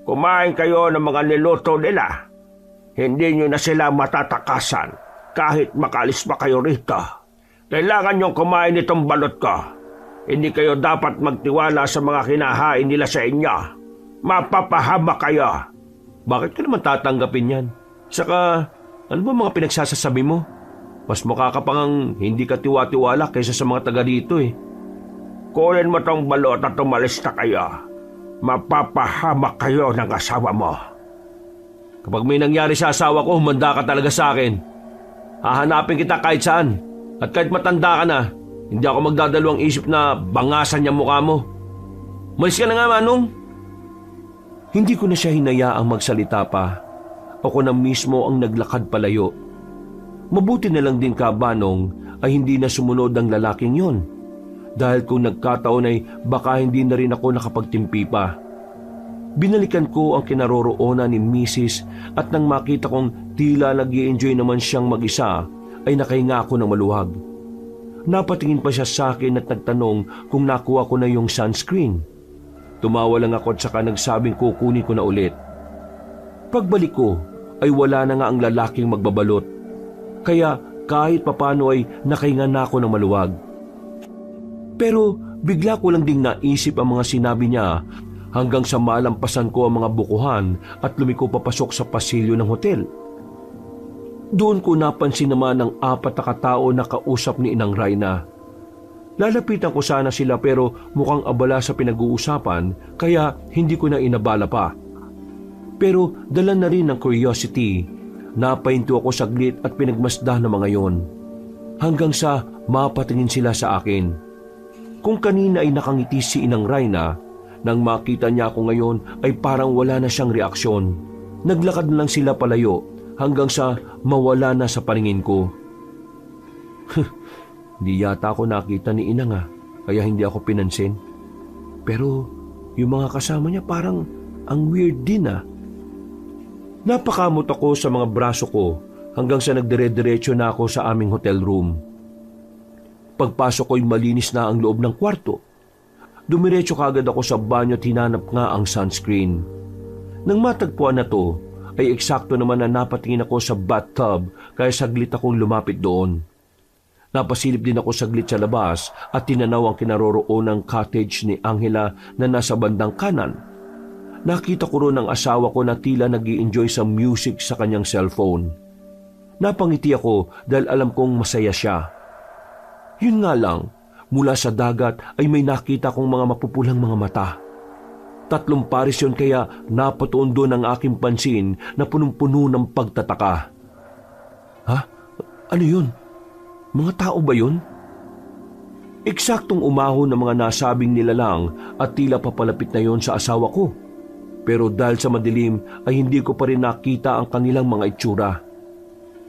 Kumain kayo ng mga niluto nila. Hindi nyo na sila matatakasan kahit makalis pa kayo rito. Kailangan nyong kumain itong balot ko. Hindi kayo dapat magtiwala sa mga kinahain nila sa inyo. Mapapahama kayo. Bakit ka naman tatanggapin yan? Saka, ano ba mga pinagsasasabi mo? Mas mukha ka pang hindi ka tiwa-tiwala kaysa sa mga taga dito Kunin mo tong balot at umalis na kayo. Mapapahamak kayo ng asawa mo. Kapag may nangyari sa asawa ko, humanda ka talaga sa akin. Hahanapin kita kahit saan. At kahit matanda ka na, hindi ako magdadalawang isip na bangasan niya mukha mo. Malis ka na nga, Manong. Hindi ko na siya hinayaang magsalita pa. Ako na mismo ang naglakad palayo. Mabuti na lang din, Kabanong, ay hindi na sumunod ang lalaking yon. Dahil kung nagkataon ay baka hindi na rin ako nakapagtimpi pa. Binalikan ko ang kinaroroonan ni Mrs. at nang makita kong tila nag-i-enjoy naman siyang mag-isa, ay nakahinga ako ng maluwag. Napatingin pa siya sa akin at nagtanong kung nakuha ko na yung sunscreen. Tumawa lang ako at saka nagsabing kukunin ko na ulit. Pagbalik ko ay wala na nga ang lalaking magbabalot. Kaya kahit papano ay nakahinga na ako ng maluwag. Pero bigla ko lang ding naisip ang mga sinabi niya hanggang sa malampasan ko ang mga bukuhan at lumiko papasok sa pasilyo ng hotel. Doon ko napansin naman ang 4 na katao na kausap ni Inang Rayna. Lalapitan ko sana sila pero mukhang abala sa pinag-uusapan kaya hindi ko na inabala pa. Pero dala na rin ng curiosity, napahinto ako saglit at pinagmasdan ng mga yon. Hanggang sa mapatingin sila sa akin. Kung kanina ay nakangiti si Inang Rayna, nang makita niya ako ngayon ay parang wala na siyang reaksyon. Naglakad na lang sila palayo hanggang sa mawala na sa paningin ko. Di yata ako nakita ni Inang kaya hindi ako pinansin. Pero yung mga kasama niya parang ang weird din Napakamot ako sa mga braso ko hanggang sa nagdire-diretso na ako sa aming hotel room. Pagpasok ko'y malinis na ang loob ng kwarto. Dumiretso kagad ako sa banyo at hinanap nga ang sunscreen. Nang matagpuan na to, ay eksakto naman na napatingin ako sa bathtub kaya saglit akong lumapit doon. Napasilip din ako saglit sa labas at tinanaw ang kinaroroon ng cottage ni Angela na nasa bandang kanan. Nakita ko roon ang asawa ko na tila nag-i-enjoy sa music sa kanyang cellphone. Napangiti ako dahil alam kong masaya siya. Yun nga lang, mula sa dagat ay may nakita kong mga mapupulang mga mata. 3 pares yun kaya napatuon doon ang aking pansin na punong-puno ng pagtataka. Ha? Ano yun? Mga tao ba yun? Eksaktong umahon ng mga nasabing nilalang at tila papalapit na yon sa asawa ko. Pero dahil sa madilim ay hindi ko pa rin nakita ang kanilang mga itsura.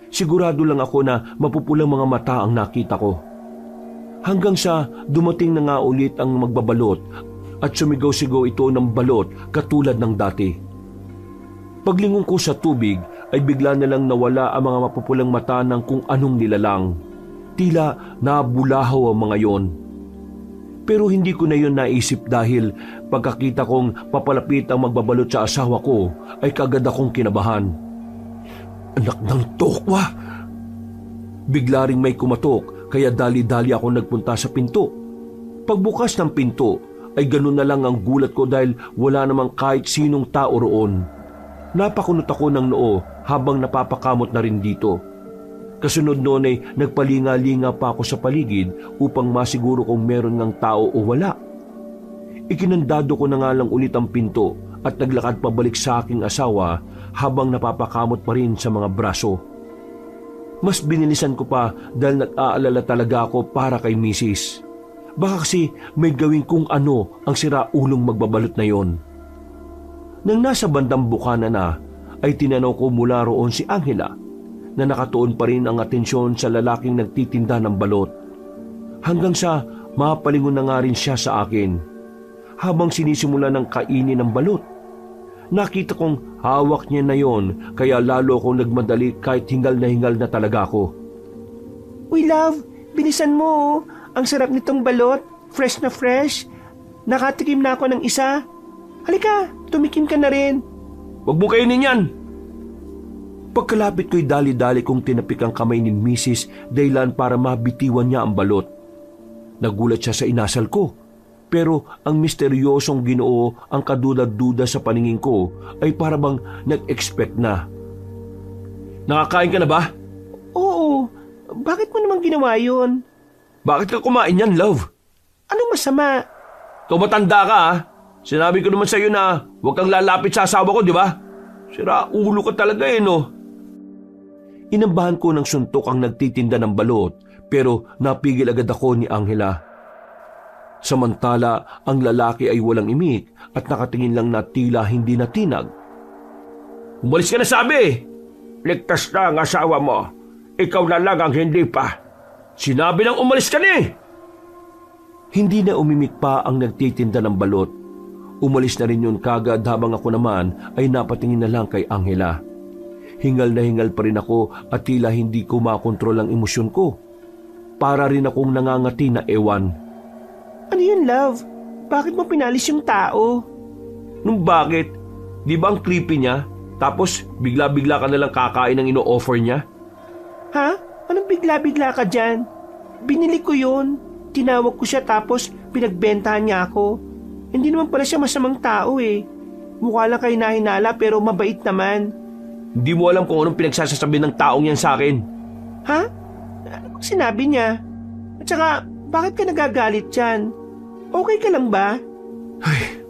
Sigurado lang ako na mapupulang mga mata ang nakita ko. Hanggang sa dumating na nga ulit ang magbabalot at sumigaw-sigaw ito ng balot katulad ng dati. Paglingon ko sa tubig ay bigla na lang nawala ang mga mapupulang mata ng kung anong nilalang. Tila nabulahaw ang mga yon. Pero hindi ko na yon naisip dahil pagkakita kong papalapit ang magbabalot sa asawa ko ay kagad akong kinabahan. Anak ng tokwa! Bigla ring may kumatok kaya dali-dali ako nagpunta sa pinto. Pagbukas ng pinto ay ganun na lang ang gulat ko dahil wala namang kahit sinong tao roon. Napakunot ako ng noo habang napapakamot na rin dito. Kasunod noon ay nagpalinga-linga pa ako sa paligid upang masiguro kung meron ng tao o wala. Ikinandado ko na nga lang ulit ang pinto at naglakad pabalik sa aking asawa habang napapakamot pa rin sa mga braso. Mas binilisan ko pa dahil nag-aalala talaga ako para kay misis. Baka kasi may gawin kung ano ang siraulong magbabalot na yon. Nang nasa bandang bukana na, ay tinanaw ko mula roon si Angela na nakatuon pa rin ang atensyon sa lalaking nagtitinda ng balot. Hanggang sa mapalingon na nga rin siya sa akin. Habang sinisimula ng kainin ng balot, nakita kong hawak niya na yon kaya lalo akong nagmadali kahit hingal na talaga ako. Uy love, bilisan mo oh. Ang sarap nitong balot, fresh na fresh. Nakatikim na ako ng isa. Halika, tumikim ka na rin. Huwag mo kainin yan! Pagkalapit ko'y dali-dali kong tinapik ang kamay ni Mrs. dahilan para mabitiwan niya ang balot. Nagulat siya sa inasal ko. Pero ang misteryosong Ginoo ang kaduda-duda sa paningin ko ay para bang nag-expect na. Nakakain ka na ba? Oo, bakit mo naman ginawa yun? Bakit ka kumain yan, love? Anong masama? Tumatanda ka ha? Sinabi ko naman sa iyo na huwag kang lalapit sa asawa ko, di ba? Sira ulo ka talaga no. Inambahan ko ng suntok ang nagtitinda ng balot pero napigil agad ako ni Angela. Samantala, ang lalaki ay walang imik at nakatingin lang na tila hindi natinag. Umalis ka na sabi! Ligtas na ang asawa mo. Ikaw na lang ang hindi pa. Sinabi nang umalis ka na. Hindi na umimik pa ang nagtitinda ng balot. Umalis na rin yun kagad habang ako naman ay napatingin na lang kay Angela. Hingal na hingal pa rin ako at tila hindi ko makontrol ang emosyon ko. Para rin akong nangangati na ewan. Ano yun love? Bakit mo pinalis yung tao? Nung bakit? Di ba ang creepy niya? Tapos bigla-bigla ka nalang kakain ng ino-offer niya? Ha? Anong bigla-bigla ka dyan? Binili ko yun. Tinawag ko siya tapos pinagbentahan niya ako. Hindi naman pala siya masamang tao eh. Mukha lang kayo nahinala pero mabait naman. Hindi mo alam kung anong pinagsasabi ng taong yan sa akin. Ha? Ano bang sinabi niya? At saka, bakit ka nagagalit dyan? Okay ka lang ba? Ay,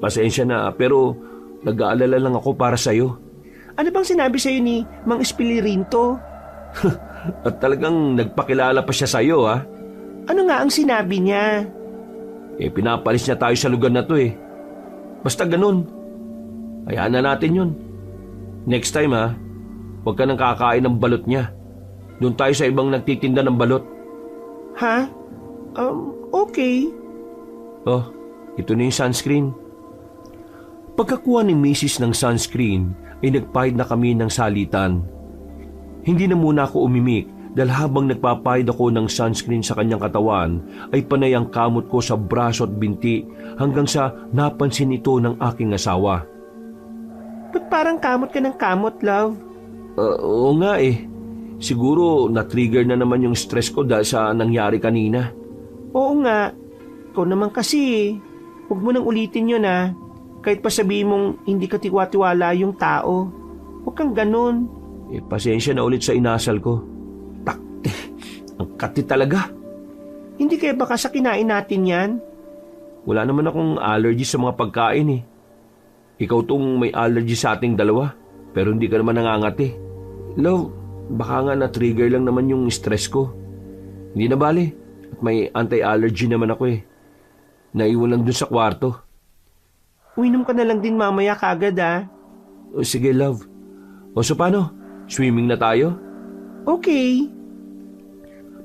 pasensya na pero nag-aalala lang ako para sa'yo. Ano bang sinabi sa'yo ni Mang Espilirinto? At talagang nagpakilala pa siya sa'yo ha? Ano nga ang sinabi niya? Pinapalis niya tayo sa lugar na to eh. Basta ganun. Hayaan na natin yun. Next time ha, huwag ka nang kakain ng balot niya. Doon tayo sa ibang nagtitinda ng balot. Ha? Okay. Oh, ito na yung sunscreen. Pagkakuha ni Mrs. ng sunscreen, ay nagpahid na kami ng salitan. Hindi na muna ako umimik dahil habang nagpapahid ako ng sunscreen sa kanyang katawan, ay panay ang kamot ko sa braso at binti hanggang sa napansin ito ng aking asawa. Ba't parang kamot ka ng kamot, love? Oo nga eh. Siguro na-trigger na naman yung stress ko dahil sa nangyari kanina. Oo nga. Ikaw naman kasi. Huwag mo nang ulitin yun ah. Kahit pa sabihin mong hindi ka tiwa-tiwala yung tao. Huwag kang ganun. Pasensya na ulit sa inasal ko. Ang kati talaga. Hindi kaya baka sa kinain natin yan? Wala naman akong allergy sa mga pagkain eh. Ikaw tong may allergy sa ating dalawa, pero hindi ka naman nangangati. Love, baka nga na-trigger lang naman yung stress ko. Hindi na bale, at may anti-allergy naman ako eh. Naiwan lang dun sa kwarto. Uinom ka na lang din mamaya kagad ah. O sige love. O so paano? Swimming na tayo? Okay.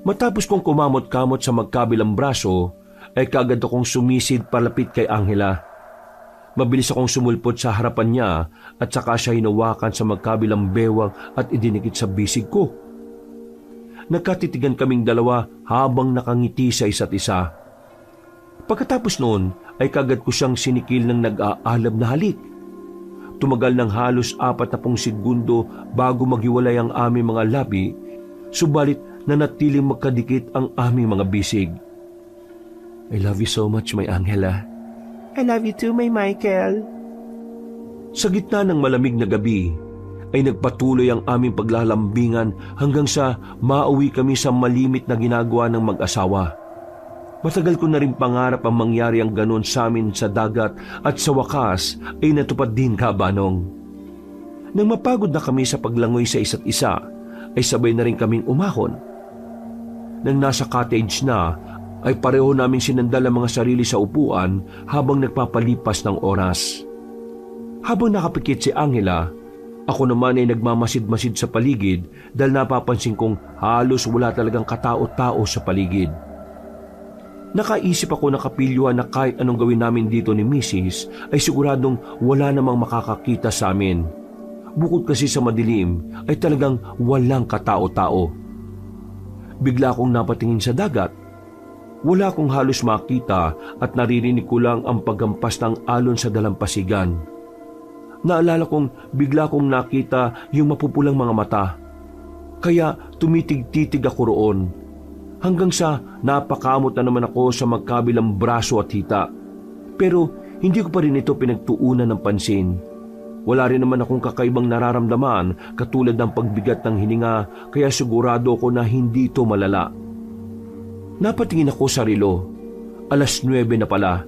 Matapos kong kumamot-kamot sa magkabilang braso, ay kagad akong sumisid palapit kay Angela. Mabilis akong sumulpot sa harapan niya at saka siya hinawakan sa magkabilang bewang at idinikit sa bisig ko. Nagkatitigan kaming dalawa habang nakangiti sa isa't isa. Pagkatapos noon ay kagad ko siyang sinikil ng nag-aalab na halik. Tumagal ng halos 40 segundo bago maghiwalay ang aming mga labi, subalit nanatiling magkadikit ang aming mga bisig. I love you so much, my Angela. I love you too, my Michael. Sa gitna ng malamig na gabi, ay nagpatuloy ang aming paglalambingan hanggang sa mauwi kami sa malimit na ginagawa ng mag-asawa. Matagal ko na rin pangarap ang mangyari ang ganon sa amin sa dagat at sa wakas ay natupad din, Kabanong. Nang mapagod na kami sa paglangoy sa isa't isa, ay sabay na rin kaming umahon. Nang nasa cottage na, ay pareho naming sinandal ang mga sarili sa upuan habang nagpapalipas ng oras. Habang nakapikit si Angela, ako naman ay nagmamasid-masid sa paligid dahil napapansin kong halos wala talagang katao-tao sa paligid. Nakaisip ako na kapilyuhan na kahit anong gawin namin dito ni Mrs. ay siguradong wala namang makakakita sa amin. Bukod kasi sa madilim ay talagang walang katao-tao. Bigla akong napatingin sa dagat. Wala akong halos makita at naririnig ko lang ang paghampas ng alon sa dalampasigan. Naalala kong bigla kong nakita yung mapupulang mga mata. Kaya tumitig-titig ako roon. Hanggang sa napakamot na naman ako sa magkabilang braso at hita. Pero hindi ko pa rin ito pinagtuunan ng pansin. Wala rin naman akong kakaibang nararamdaman katulad ng pagbigat ng hininga kaya sigurado ako na hindi ito malala. Napatingin ako sa relo. 9:00 na pala.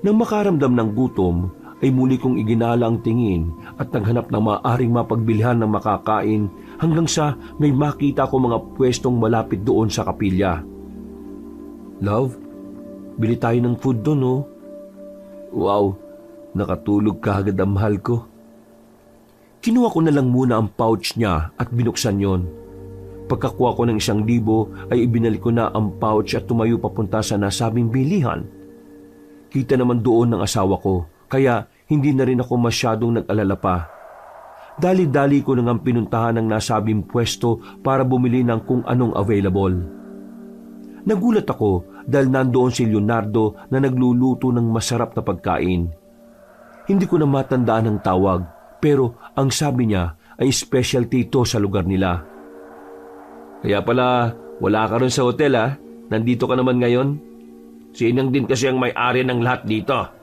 Nang makaramdam ng gutom, ay muli kong iginala ang tingin at naghanap ng maaaring mapagbilhan ng makakain hanggang sa may makita ko mga pwestong malapit doon sa kapilya. Love, bili tayo ng food doon, oh. Wow, nakatulog ka agad ang mahal ko. Kinuha ko na lang muna ang pouch niya at binuksan yon. Pagkakuha ko ng 1,000 ay ibinalik ko na ang pouch at tumayo papunta sa nasabing bilihan. Kita naman doon ng asawa ko. Kaya hindi na rin ako masyadong nag-alala pa. Dali-dali ko nang pinuntahan ng nasabing pwesto para bumili ng kung anong available. Nagulat ako dahil nandoon si Leonardo na nagluluto ng masarap na pagkain. Hindi ko na matandaan ang tawag pero ang sabi niya ay specialty ito sa lugar nila. Kaya pala wala ka rin sa hotel, ha? Nandito ka naman ngayon? Sinang din kasi ang may-ari ng lahat dito.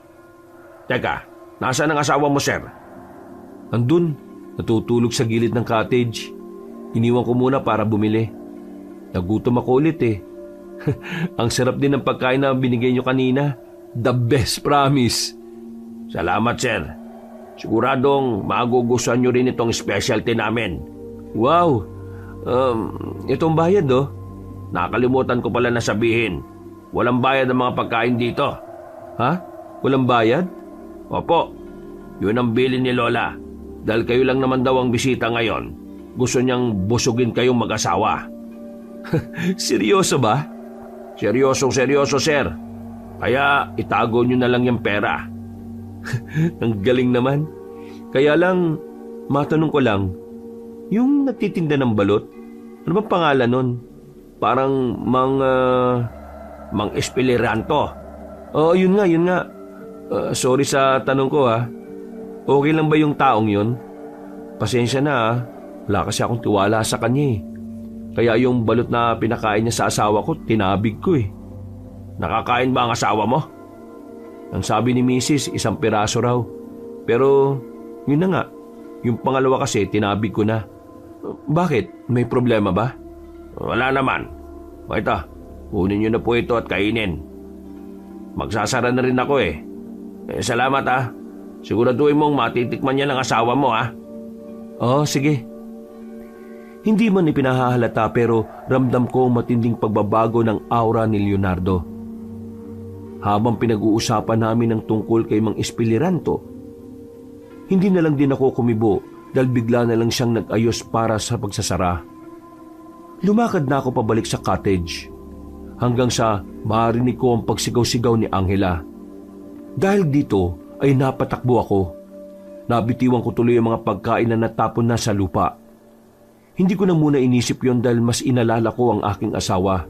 Teka, nasaan ang asawa mo, sir? Andun, natutulog sa gilid ng cottage. Iniwan ko muna para bumili. Nagutom ako ulit eh. Ang sarap din ng pagkain na binigay nyo kanina. The best, promise. Salamat, sir. Siguradong magugustuhan nyo rin itong specialty namin. Wow! Itong bayad, oh. Nakalimutan ko pala na sabihin. Walang bayad ang mga pagkain dito. Ha? Walang bayad? Opo, yun ang bilin ni Lola. Dahil kayo lang naman daw ang bisita ngayon. Gusto niyang busugin kayong mag-asawa. Seryoso ba? Seryosong-seryoso, sir. Kaya itago niyo na lang yung pera. Ang galing naman. Kaya lang, matanong ko lang, yung nagtitinda ng balot, ano bang pangalan nun? Parang Mang Espiliranto. Oo, yun nga. Sorry sa tanong ko, ha. Okay lang ba yung taong yun? Pasensya na, ha. Wala kasi akong tiwala sa kanya eh. Kaya yung balot na pinakain niya sa asawa ko, tinabig ko eh. Nakakain ba ang asawa mo? Ang sabi ni Mrs., 1 piraso raw. Pero, yun na nga. Yung pangalawa kasi, tinabig ko na. Bakit? May problema ba? Wala naman. O ito, kunin niyo na po ito at kainin. Magsasara na rin ako eh. Salamat, ha. Siguraduhin mong matitikman niya ng asawa mo, ha. Oo, sige. Hindi man ipinahahalata pero ramdam ko matinding pagbabago ng aura ni Leonardo. Habang pinag-uusapan namin ng tungkol kay Mang Espiliranto, hindi na lang din ako kumibo dahil bigla na lang siyang nag-ayos para sa pagsasara. Lumakad na ako pabalik sa cottage hanggang sa marinig ko ang pagsigaw-sigaw ni Angela. Dahil dito ay napatakbo ako. Nabitiwan ko tuloy ang mga pagkain na natapon na sa lupa. Hindi ko na muna inisip yon dahil mas inalala ko ang aking asawa.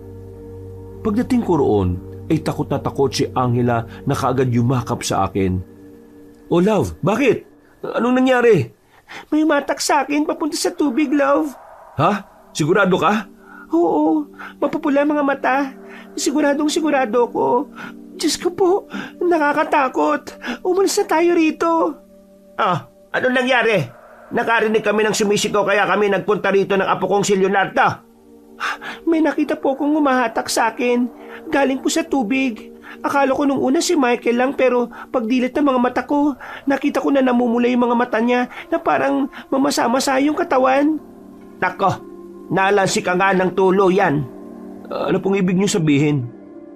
Pagdating ko roon ay takot na takot si Angela na kaagad yumakap sa akin. "Oh love, bakit? Anong nangyari?" May matak sa akin papunta sa tubig, love. "Ha? Sigurado ka?" Oo, mapupula mga mata. Sigurado ko. Diyos ko po, nakakatakot. Umalis na tayo rito. Ah, ano nangyari? Nakarinig kami ng sumisigaw kaya kami nagpunta rito ng apo kong si Leonardo. May nakita po kong humahatak sa akin. Galing po sa tubig. Akala ko nung una si Michael lang pero pagdilat ng mga mata ko, nakita ko na namumula yung mga mata niya na parang mamasa-masa yung katawan. Nako, nalansi ka nga ng tulo yan. Ano pong ibig niyo sabihin?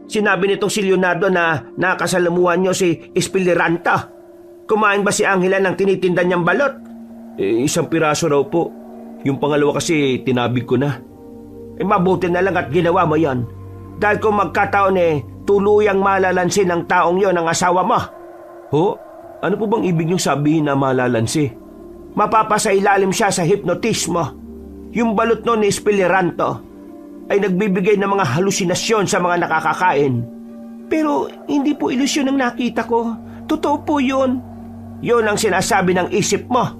Sinabi nitong si Leonardo na nakasalamuhan niyo si Espiliranta. Kumain ba si Angela ng tinitinda niyang balot? Isang piraso raw po. Yung pangalawa kasi tinabig ko na. Mabuti na lang at ginawa mo yon. Dahil kung magkataon tuluyang malalansin ng taong yon ang asawa mo. Ho? Ano po bang ibig niyong sabihin na malalansi? Mapapasailalim siya sa hipnotismo. Yung balot nun ni Espiliranto ay nagbibigay ng mga halusinasyon sa mga nakakakain. Pero hindi po ilusyon ang nakita ko. Totoo po yun. Yun ang sinasabi ng isip mo.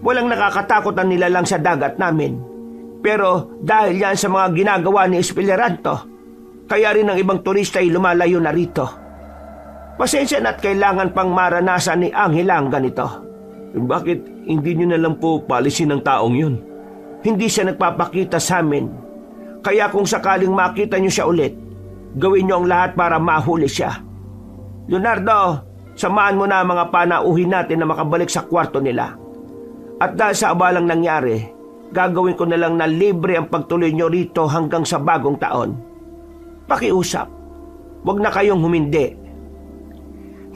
Walang nakakatakot na nilalang sa dagat namin. Pero dahil yan sa mga ginagawa ni Espiliranto, kaya rin ang ibang turista ay lumalayo na rito. Pasensya na at kailangan pang maranasan ni Angela ang ganito. Bakit hindi niyo na lang po palisin ng taong yun? Hindi siya nagpapakita sa amin. Kaya kung sakaling makita niyo siya ulit, gawin niyo ang lahat para mahuli siya. Leonardo, samahan mo na ang mga panauhin natin na makabalik sa kwarto nila. At dahil sa abalang nangyari, gagawin ko na lang na libre ang pagtuloy niyo rito hanggang sa bagong taon. Pakiusap, huwag na kayong humindi.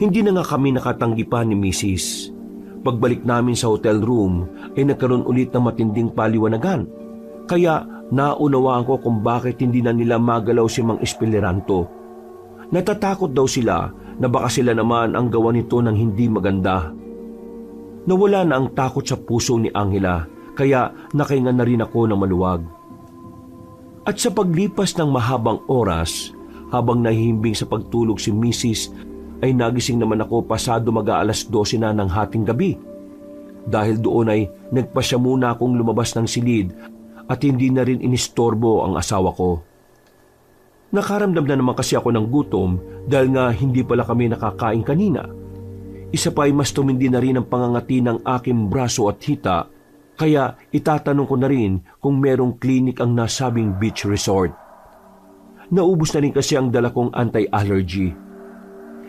Hindi na nga kami nakatanggi pa ni Mrs. Pagbalik namin sa hotel room ay nagkaroon ulit ng matinding paliwanagan. Kaya naunawaan ko kung bakit hindi na nila magalaw si Mang Espiliranto. Natatakot daw sila na baka sila naman ang gawa nito ng hindi maganda. Nawala na ang takot sa puso ni Angela kaya nakahinga na rin ako ng maluwag. At sa paglipas ng mahabang oras, habang nahihimbing sa pagtulog si Mrs., ay nagising naman ako pasado mag-aalas 12 na ng hating gabi. Dahil doon ay nagpasya muna akong lumabas ng silid at hindi na rin inistorbo ang asawa ko. Nakaramdam na naman kasi ako ng gutom dahil nga hindi pala kami nakakain kanina. Isa pa ay mas tumindi na rin ang pangangati ng aking braso at hita, kaya itatanong ko na rin kung merong klinik ang nasabing beach resort. Naubos na rin kasi ang dala kong anti-allergy.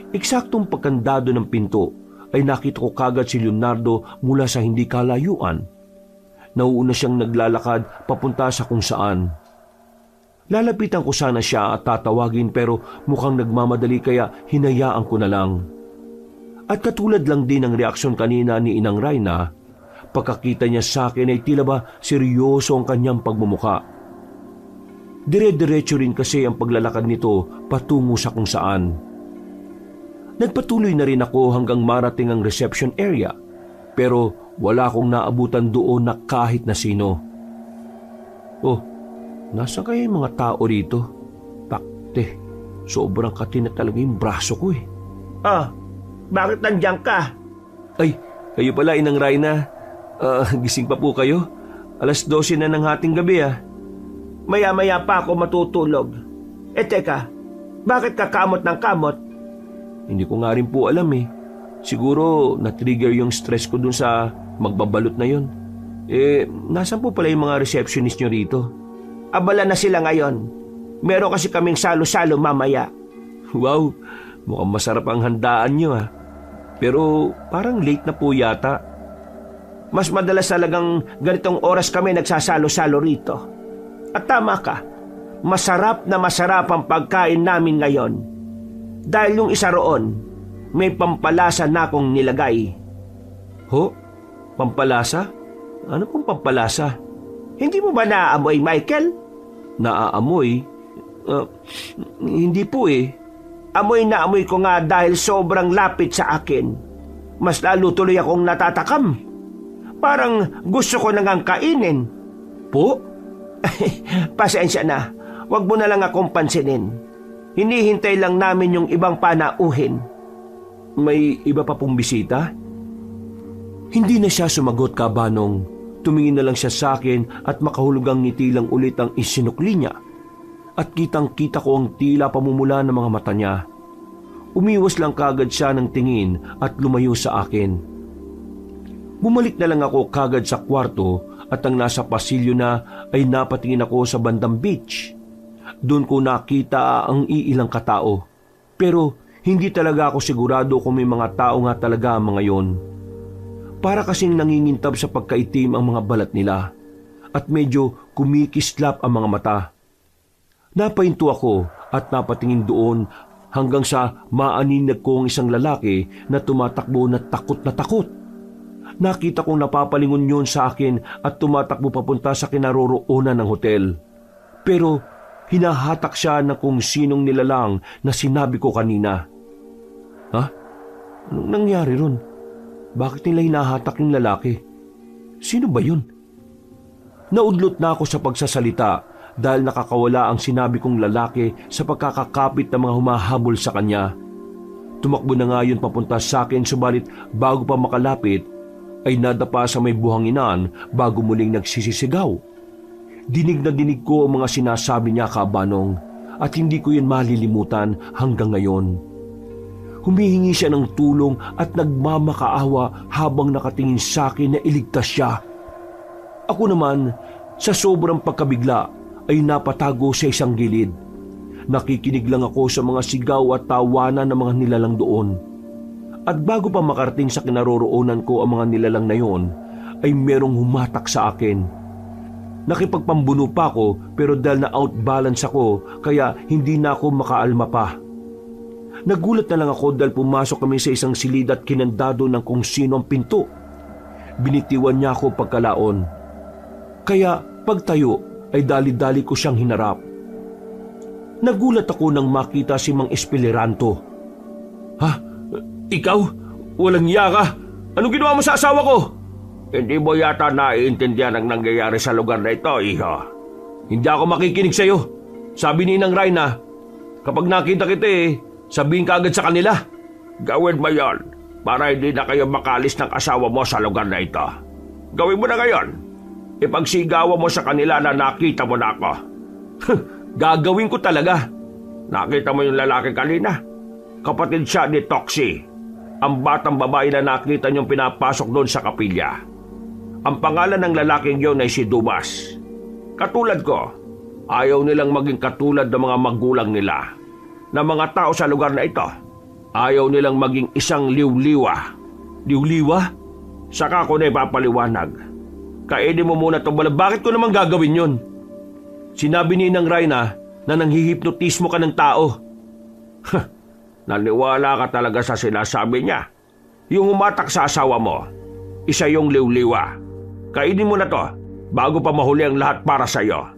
Eksaktong pagkandado ng pinto ay nakita ko kagad si Leonardo mula sa hindi kalayuan. Nauuna siyang naglalakad papunta sa kung saan. Lalapitan ko sana siya at tatawagin pero mukhang nagmamadali kaya hinayaan ko na lang. At katulad lang din ng reaksyon kanina ni Inang Rayna, pagkakita niya sa akin ay tila ba seryoso ang kanyang pagmumuka. Dire-diretso rin kasi ang paglalakad nito patungo sa kung saan. Nagpatuloy na rin ako hanggang marating ang reception area pero wala akong naabutan doon na kahit na sino. Oh, nasa kaya yung mga tao rito? Pakte, sobrang kati na talaga yung braso ko eh. Ah, bakit nandiyan ka? Ay, kayo pala Inang Rayna. Gising pa po kayo? 12:00 na ng hating gabi ah. Maya-maya pa ako matutulog. Teka, bakit ka kamot ng kamot? Hindi ko nga rin po alam eh. Siguro na-trigger yung stress ko dun sa magbabalot na yun. Nasaan po pala yung mga receptionist nyo rito? Abala na sila ngayon. Meron kasi kaming salo-salo mamaya. Wow, mukhang masarap ang handaan nyo ah. Pero parang late na po yata. Mas madalas talagang ganitong oras kami nagsasalo-salo rito. At tama ka, masarap ang pagkain namin ngayon. Dahil yung isa roon, may pampalasa na akong nilagay. Ho? Pampalasa? Ano pong pampalasa? Hindi mo ba naaamoy, Michael? naaamoy? Hindi po eh. Amoy na amoy ko nga dahil sobrang lapit sa akin. Mas lalo tuloy akong natatakam. Parang gusto ko nang kainin. Po? Pasensya na. Huwag mo na lang akong pansinin. Hinihintay lang namin yung ibang panauhin. May iba pa pong bisita? Hindi na siya sumagot, Kabanong. Tumingin na lang siya sa akin at makahulugang ngiti lang ulit ang isinukli niya. At kitang-kita ko ang tila pamumula ng mga mata niya. Umiwas lang kagad siya ng tingin at lumayo sa akin. Bumalik na lang ako kagad sa kwarto at ang nasa pasilyo na ay napatingin ako sa bandang beach. Doon ko nakita ang iilang katao. Pero hindi talaga ako sigurado kung may mga tao nga talaga ang mga yon. Para kasing nangingintab sa pagkaitim ang mga balat nila at medyo kumikislap ang mga mata. Napahinto ako at napatingin doon hanggang sa maaninag ko ang isang lalaki na tumatakbo na takot na takot. Nakita kong napapalingon yon sa akin at tumatakbo papunta sa kinaroroonan ng hotel. Pero hinahatak siya ng kung sinong nilalang na sinabi ko kanina. Ha? Anong nangyari ron? Bakit nila hinahatak yung lalaki? Sino ba yun? Naudlot na ako sa pagsasalita dahil nakakawala ang sinabi kong lalaki sa pagkakakapit ng mga humahabol sa kanya. Tumakbo na nga yun papunta sa akin subalit bago pa makalapit ay nadapa sa may buhanginan bago muling nagsisisigaw. Dinig na dinig ko ang mga sinasabi niya, Kabanong, at hindi ko yun malilimutan hanggang ngayon. Humihingi siya ng tulong at nagmamakaawa habang nakatingin sa akin na iligtas siya. Ako naman, sa sobrang pagkabigla, ay napatago sa isang gilid. Nakikinig lang ako sa mga sigaw at tawanan ng mga nilalang doon. At bago pa makarating sa kinaroroonan ko ang mga nilalang na yon, ay merong humatak sa akin. Nakipagpambuno pa ako pero dahil na outbalance ako kaya hindi na ako makaalma pa. Nagulat na lang ako dahil pumasok kami sa isang silid at kinandado ng kung sino ang pinto. Binitiwan niya ako pagkalaon. Kaya pagtayo ay dali-dali ko siyang hinarap. Nagulat ako nang makita si Mang Espeleranto. Ha? Ikaw? Walang iya ka? Anong ginawa mo sa asawa ko? Hindi mo yata naiintindihan ang nangyayari sa lugar na ito, iho. Hindi ako makikinig sa iyo. Sabi ni Nang Rhina, kapag nakita kita sabihin ka agad sa kanila. Gawin mo yon para hindi na kayo makalis ng asawa mo sa lugar na ito. Gawin mo na ngayon. Ipagsigawan mo sa kanila na nakita mo na ako. Gagawin ko talaga. Nakita mo yung lalaki kanina? Kapatid siya ni Toxie. Ang batang babae na nakita niyong pinapasok doon sa kapilya. Ang pangalan ng lalaking yon ay si Dumas. Katulad ko, ayaw nilang maging katulad ng mga magulang nila. Na mga tao sa lugar na ito, ayaw nilang maging isang liwliwa. Liwliwa? Saka ko na ipapaliwanag. Kainin mo muna itong balag. Bakit ko naman gagawin yun? Sinabi ni Nang Rhina na nanghihipnotismo ka ng tao. Naniwala ka talaga sa sinasabi niya. Yung umatak sa asawa mo, isa yung liwliwa. Kainin mo na to bago pa mahuli ang lahat para sa iyo.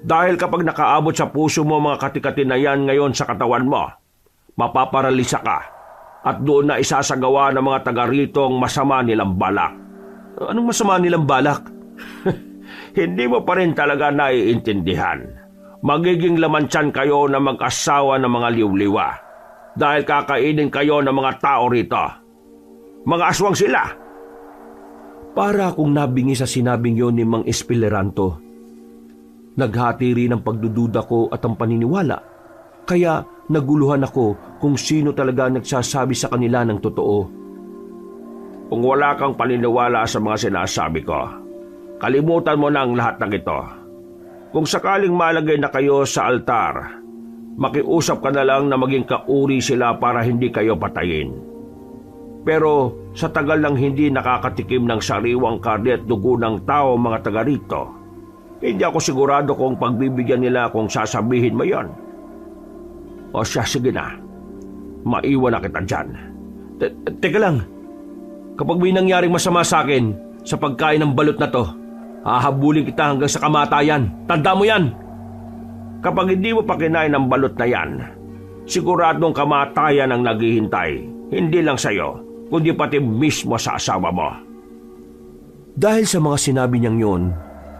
Dahil kapag nakaabot sa puso mo mga katikati na yan ngayon sa katawan mo, mapaparalisa ka at doon na isasagawa ng mga taga rito ang masama nilang balak. Anong masama nilang balak? Hindi mo pa rin talaga naiintindihan. Magiging lamantiyan kayo na mag-asawa ng mga liwliwa dahil kakainin kayo ng mga tao rito. Mga aswang sila. Para akong nabingi sa sinabing yon ni Mang Espeleranto. Naghati rin ang pagdududa ko at ang paniniwala. Kaya naguluhan ako kung sino talaga nagsasabi sa kanila ng totoo. Kung wala kang paniniwala sa mga sinasabi ko, kalimutan mo na ang lahat ng ito. Kung sakaling malagay na kayo sa altar, makiusap ka na lang na maging kauri sila para hindi kayo patayin. Pero sa tagal ng hindi nakakatikim ng sariwang karne at dugo ng tao mga taga rito, hindi ako sigurado kung pagbibigyan nila kung sasabihin mo yon. O siya, sige na. Maiwan na kita dyan. Teka lang. Kapag may nangyaring masama sa akin sa pagkain ng balot na to, hahabulin kita hanggang sa kamatayan. Tanda mo yan! Kapag hindi mo pa kinain ang balot na yan, siguradong kamatayan ang naghihintay, hindi lang sa'yo, kundi pati mismo sa asawa mo. Dahil sa mga sinabi niyang yon,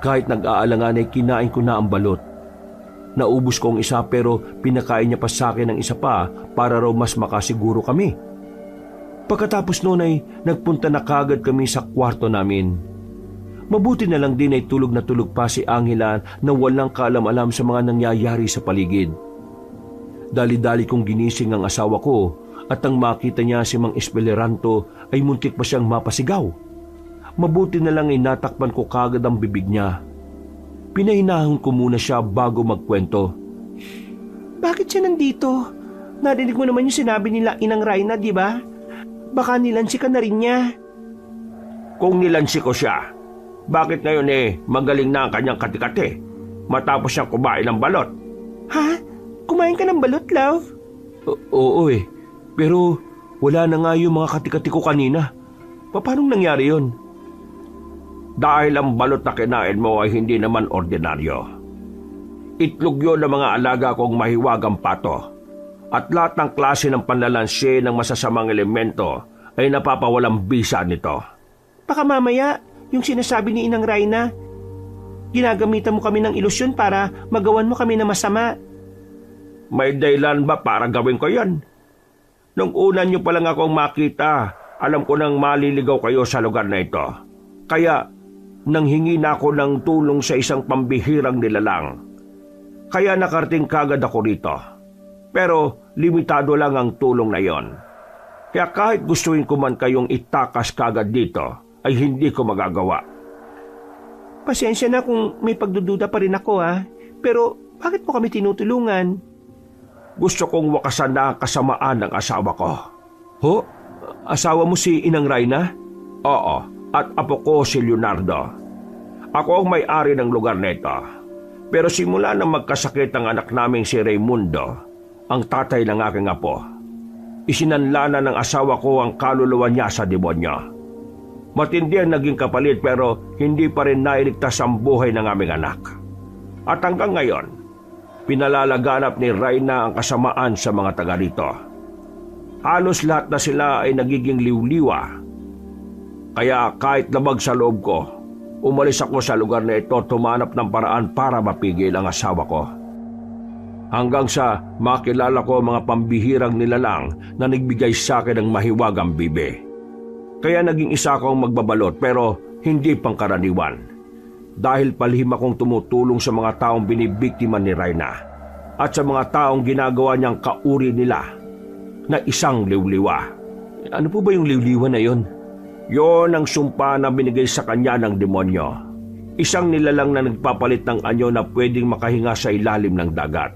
kahit nag-aalangan ay kinain ko na ang balot. Naubos ko ang isa pero pinakain niya pa sa akin ng isa pa para raw mas makasiguro kami. Pagkatapos noon ay nagpunta na kagad kami sa kwarto namin. Mabuti na lang din ay tulog na tulog pa si Angela na walang kaalam-alam sa mga nangyayari sa paligid. Dali-dali kong ginising ang asawa ko at nang makita niya si Mang Espeleranto ay muntik pa siyang mapasigaw. Mabuti na lang ay natakpan ko kagad ang bibig niya. Pinahinahon ko muna siya bago magkwento. Bakit siya nandito? Narinig mo naman yung sinabi nila Inang Rayna, di ba? Baka nilansi ka na rin niya. Kung nilansi ko siya, bakit ngayon magaling na ang kanyang katikate matapos siyang kumain ng balot? Ha? Kumain ka ng balot, love? Oo pero wala na nga yung mga katikati ko kanina. Paano nangyari yon? Dahil ang balot na kinain mo ay hindi naman ordinaryo. Itlog yun ng mga alaga kong mahiwagang pato. At lahat ng klase ng panlalansi ng masasamang elemento ay napapawalang bisa nito. Baka mamaya, yung sinasabi ni Inang Rayna, ginagamitan mo kami ng ilusyon para magawan mo kami na masama. May dahilan ba para gawin ko yan? Nung una niyo pa lang akong makita, alam ko nang maliligaw kayo sa lugar na ito. Kaya, nang hingi na ako ng tulong sa isang pambihirang nilalang. Kaya nakarating kagad ako rito. Pero limitado lang ang tulong na yon. Kaya kahit gustuin ko man kayong itakas kagad dito, ay hindi ko magagawa. Pasensya na kung may pagdududa pa rin ako pero bakit mo kami tinutulungan? Gusto kong wakasan na ang kasamaan ng asawa ko. Ho? Asawa mo si Inang Rayna? Oo, at apo ko si Leonardo. Ako ang may-ari ng lugar na ito. Pero simula nang magkasakit ang anak naming si Raimundo, ang tatay ng aking apo, isinanlana ng asawa ko ang kaluluwa niya sa demonyo. Matindi ang naging kapalit pero hindi pa rin nailigtas ang buhay ng aming anak. At hanggang ngayon, pinalalaganap ni Rayna ang kasamaan sa mga taga rito. Halos lahat na sila ay nagiging liwliwa. Kaya kahit labag sa loob ko, umalis ako sa lugar na ito tumanap ng paraan para mapigil ang asawa ko. Hanggang sa makilala ko mga pambihirang nilalang na nagbigay sa akin ng mahiwagang bibe. Kaya naging isa akong magbabalot pero hindi pangkaraniwan. Dahil palihim akong tumutulong sa mga taong binibiktima ni Rayna at sa mga taong ginagawa niyang kauri nila na isang liwliwa. Ano po ba yung liwliwa na yon? Yon ang sumpa na binigay sa kanya ng demonyo. Isang nilalang na nagpapalit ng anyo na pwedeng makahinga sa ilalim ng dagat.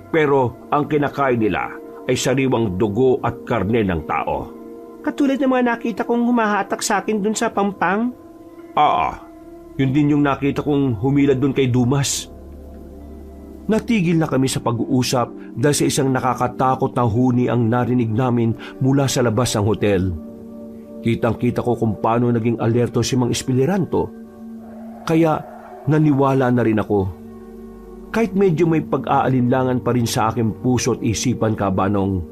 Pero ang kinakain nila ay sariwang dugo at karne ng tao. Katulad ng mga nakita kong humahatak sa akin dun sa Pampang? Oo. Yun din yung nakita kong humilad dun kay Dumas. Natigil na kami sa pag-uusap dahil sa isang nakakatakot na huni ang narinig namin mula sa labas ng hotel. Kitang-kita ko kung paano naging alerto si Mang Espeleranto. Kaya naniwala na rin ako. Kahit medyo may pag-aalinlangan pa rin sa aking puso at isipan, Kabanong.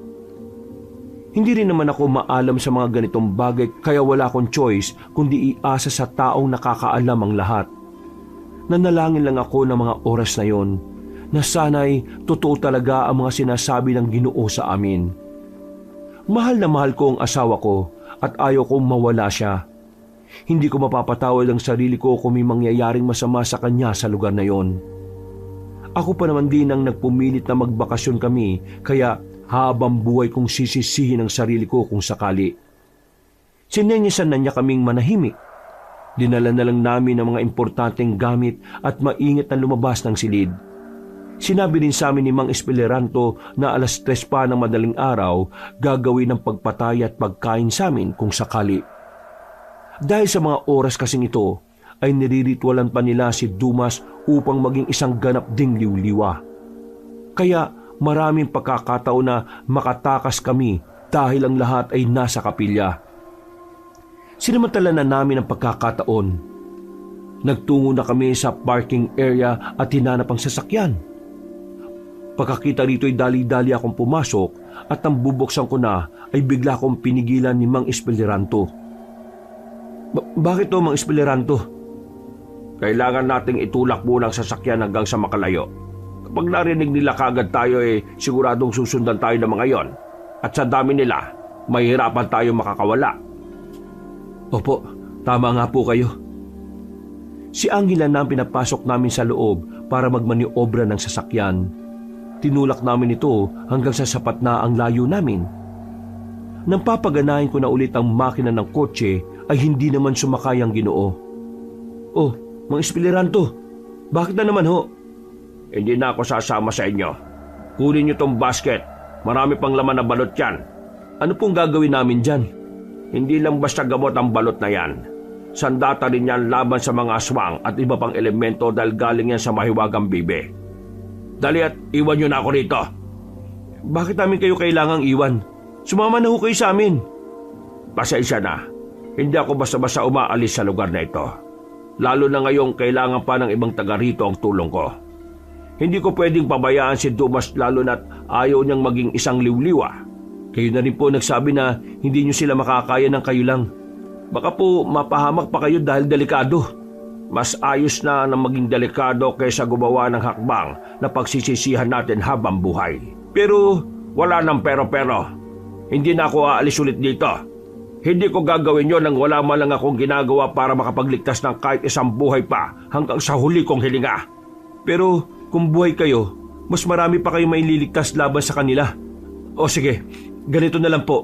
Hindi rin naman ako maalam sa mga ganitong bagay kaya wala akong choice kundi iasa sa taong nakakaalam ang lahat. Nanalangin lang ako ng mga oras na yon na sana'y totoo talaga ang mga sinasabi ng Ginoo sa amin. Mahal na mahal ko ang asawa ko at ayaw kong mawala siya. Hindi ko mapapatawad ang sarili ko kung may mangyayaring masama sa kanya sa lugar na yon. Ako pa naman din ang nagpumilit na magbakasyon kami kaya habang buhay kong sisisihin ang sarili ko kung sakali. Sinenyasan na niya kaming manahimik. Dinala na lang namin ang mga importanteng gamit at maingat na lumabas ng silid. Sinabi din sa amin ni Mang Espeleranto na 3:00 pa ng madaling araw gagawin ang pagpatay at pagkain sa amin kung sakali. Dahil sa mga oras kasing ito ay niriritualan pa nila si Dumas upang maging isang ganap ding liwliwa. Kaya maraming pagkakataon na makatakas kami dahil ang lahat ay nasa kapilya. Sinamantala na namin ang pagkakataon. Nagtungo na kami sa parking area at hinanap ang sasakyan. Pagkakita rito ay dali-dali akong pumasok at nang bubuksan ko na ay bigla akong pinigilan ni Mang Espeleranto. Bakit to, Mang Espeleranto? Kailangan nating itulak muna ang sasakyan hanggang sa makalayo. Kapag narinig nila kagad tayo siguradong susundan tayo ng mga yon. At sa dami nila, mahihirapan tayo makakawala. Opo, tama nga po kayo. Si Angela na ang pinapasok namin sa loob para magmaniobra ng sasakyan. Tinulak namin ito hanggang sa sapat na ang layo namin. Nang papaganahin ko na ulit ang makina ng kotse ay hindi naman sumakay ang Ginoo. Oh, Mang Espeleranto, bakit na naman ho? Hindi na ako sasama sa inyo. Kunin niyo tong basket. Marami pang laman na balot yan. Ano pong gagawin namin dyan? Hindi lang basta gamot ang balot na yan. Sandata rin yan laban sa mga aswang at iba pang elemento dahil galing yan sa mahiwagang bibe. Dali at iwan niyo na ako rito. Bakit namin kayo kailangang iwan? Sumama na ho kayo sa amin. Pasensya na. Hindi ako basta-basta umaalis sa lugar na ito. Lalo na ngayong kailangan pa ng ibang taga rito ang tulong ko. Hindi ko pwedeng pabayaan si Dumas lalo na't ayaw niyang maging isang liwliwa. Kayo na rin po nagsabi na hindi niyo sila makakaya ng kayo lang. Baka po mapahamak pa kayo dahil delikado. Mas ayos na maging delikado kaysa gumawa ng hakbang na pagsisisihan natin habang buhay. Pero wala nang pero-pero. Hindi na ako aalis ulit dito. Hindi ko gagawin yon nang wala man lang akong ginagawa para makapagligtas ng kahit isang buhay pa hanggang sa huli kong hilinga. Pero kung buhay kayo, mas marami pa kayo maililigtas laban sa kanila. O sige, ganito na lang po.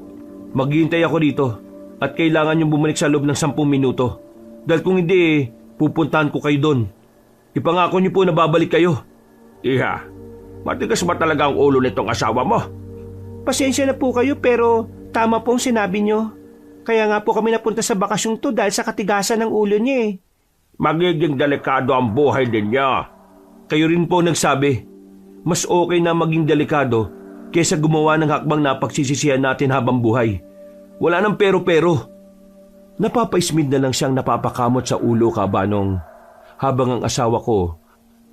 Maghihintay ako dito at kailangan niyong bumalik sa loob ng 10 minuto. Dahil kung hindi, pupuntahan ko kayo doon. Ipangako niyo po na babalik kayo. Iha, matigas ba talaga ang ulo nitong asawa mo? Pasensya na po kayo pero tama pong sinabi nyo. Kaya nga po kami napunta sa bakasyong to dahil sa katigasan ng ulo niya eh. Magiging delikado ang buhay din niya. Kayo rin po nagsabi, mas okay na maging delikado kaysa gumawa ng hakbang na pagsisisihan natin habang buhay. Wala nang pero-pero. Napapaismid na lang siyang napapakamot sa ulo, Kabanong. Habang ang asawa ko,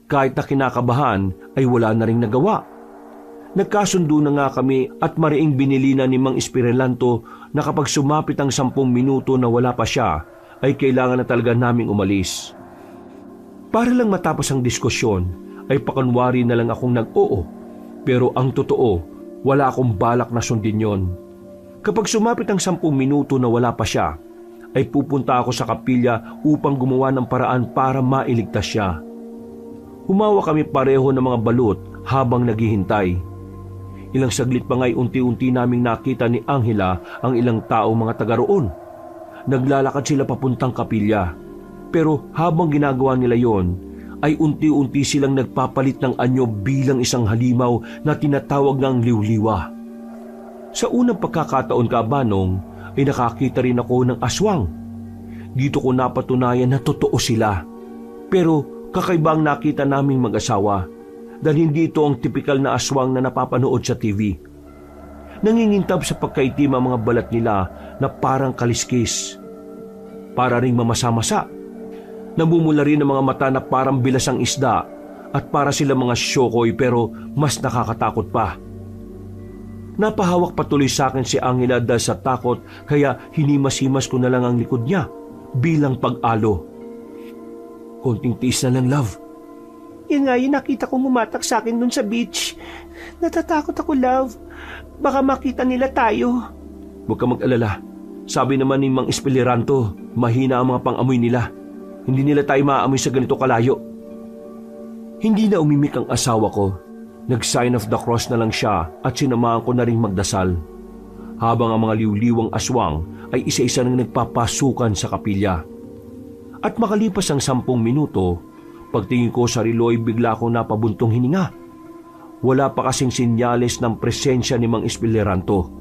kahit na kinakabahan, ay wala na ring nagawa. Nagkasundo na nga kami at mariing binili na ni Mang Espeleranto na kapag sumapit ang 10 minuto na wala pa siya, ay kailangan na talaga naming umalis. Para lang matapos ang diskusyon, ay pakunwari na lang akong nag-oo. Pero ang totoo, wala akong balak na sundin yon. Kapag sumapit ang 10 minuto na wala pa siya, ay pupunta ako sa kapilya upang gumawa ng paraan para mailigtas siya. Humawa kami pareho ng mga balot habang naghihintay. Ilang saglit pa nga'y unti-unti naming nakita ni Angela ang ilang tao mga taga roon. Naglalakad sila papuntang kapilya. Pero habang ginagawa nila yon, ay unti-unti silang nagpapalit ng anyo bilang isang halimaw na tinatawag ng liwliwa. Sa unang pagkakataon, Kabanong, ay nakakita rin ako ng aswang. Dito ko napatunayan na totoo sila. Pero kakaiba ang nakita naming mag-asawa dahil hindi ito ang tipikal na aswang na napapanood sa TV. Nangingintab sa pagkaitim ang mga balat nila na parang kaliskis. Para ring mamasa-masa. Namumula rin ang mga mata na parang bilasang isda at para sila mga syokoy pero mas nakakatakot pa. Napahawak patuloy sa akin si Angela dahil sa takot kaya hinimas-himas ko na lang ang likod niya bilang pag-alo. Konting tiis na lang, love. Yan nga yung nakita kong humatak sa akin dun sa beach. Natatakot ako, love. Baka makita nila tayo. Huwag ka mag-alala. Sabi naman ni Mang Espeleranto, mahina ang mga pang-amoy nila. Hindi nila tayo maaamoy sa ganito kalayo. Hindi na umimik ang asawa ko. Nag-sign of the cross na lang siya at sinamahan ko na ring magdasal. Habang ang mga liwliwang aswang ay isa-isa nang nagpapasukan sa kapilya. At makalipas ang 10 minuto, pagtingin ko sa relo ay bigla akong napabuntong hininga. Wala pa kasing sinyales ng presensya ni Mang Espeleranto.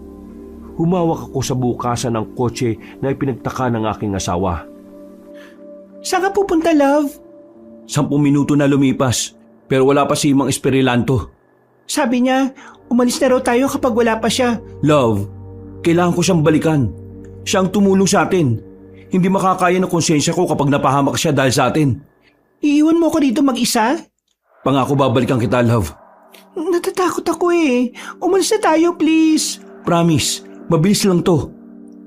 Humawak ako sa bukasan ng kotse na ipinagtaka ng aking asawa. Saan ka pupunta, love? 10 minuto na lumipas, pero wala pa si Mang Espeleranto. Sabi niya, umalis na raw tayo kapag wala pa siya. Love, kailangan ko siyang balikan. Siya ang tumulong sa atin. Hindi makakaya ng konsensya ko kapag napahamak siya dahil sa atin. Iiwan mo ko dito mag-isa? Pangako babalikan kita, love. Natatakot ako eh. Umalis na tayo, please. Promise, mabilis lang to.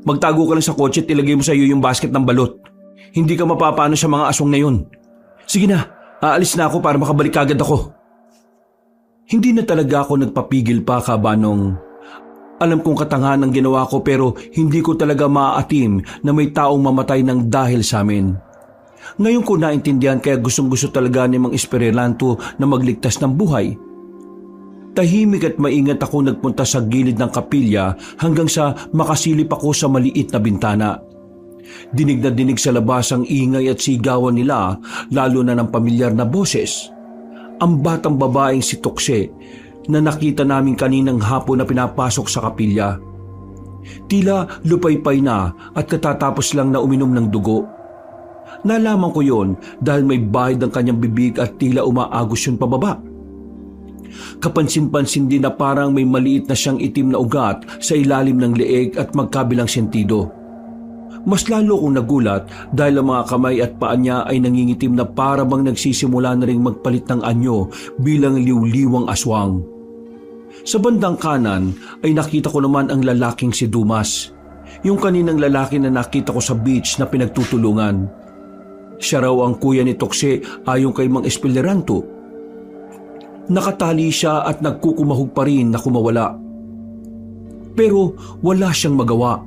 Magtago ka lang sa kotse at ilagay mo sa iyo yung basket ng balot. Hindi ka mapapano sa mga aswang na yun. Sige na, aalis na ako para makabalik agad ako. Hindi na talaga ako nagpapigil pa, Kabanong. Alam kong katangahan ang ginawa ko pero hindi ko talaga maaatim na may taong mamatay ng dahil sa amin. Ngayon ko naintindihan kaya gustong-gusto talaga ni Mang Espirilanto na magligtas ng buhay. Tahimik at maingat ako nagpunta sa gilid ng kapilya hanggang sa makasilip ako sa maliit na bintana. Dinig na dinig sa labas ang ingay at sigawan nila, lalo na ng pamilyar na boses. Ang batang babaeng si Tokse na nakita namin kaninang hapon na pinapasok sa kapilya. Tila lupaypay na at katatapos lang na uminom ng dugo. Nalaman ko yon dahil may bahid ang kanyang bibig at tila umaagos yun pababa. Kapansin-pansin din na parang may maliit na siyang itim na ugat sa ilalim ng leeg at magkabilang sentido. Mas lalo kong nagulat dahil ang mga kamay at paa niya ay nangingitim na para bang nagsisimula na ring magpalit ng anyo bilang liwliwang aswang. Sa bandang kanan ay nakita ko naman ang lalaking si Dumas, yung kaninang lalaki na nakita ko sa beach na pinagtutulungan. Siya raw ang kuya ni Tokse ayon kay Mang Espirilanto. Nakatali siya at nagkukumahog pa rin na kumawala. Pero wala siyang magawa.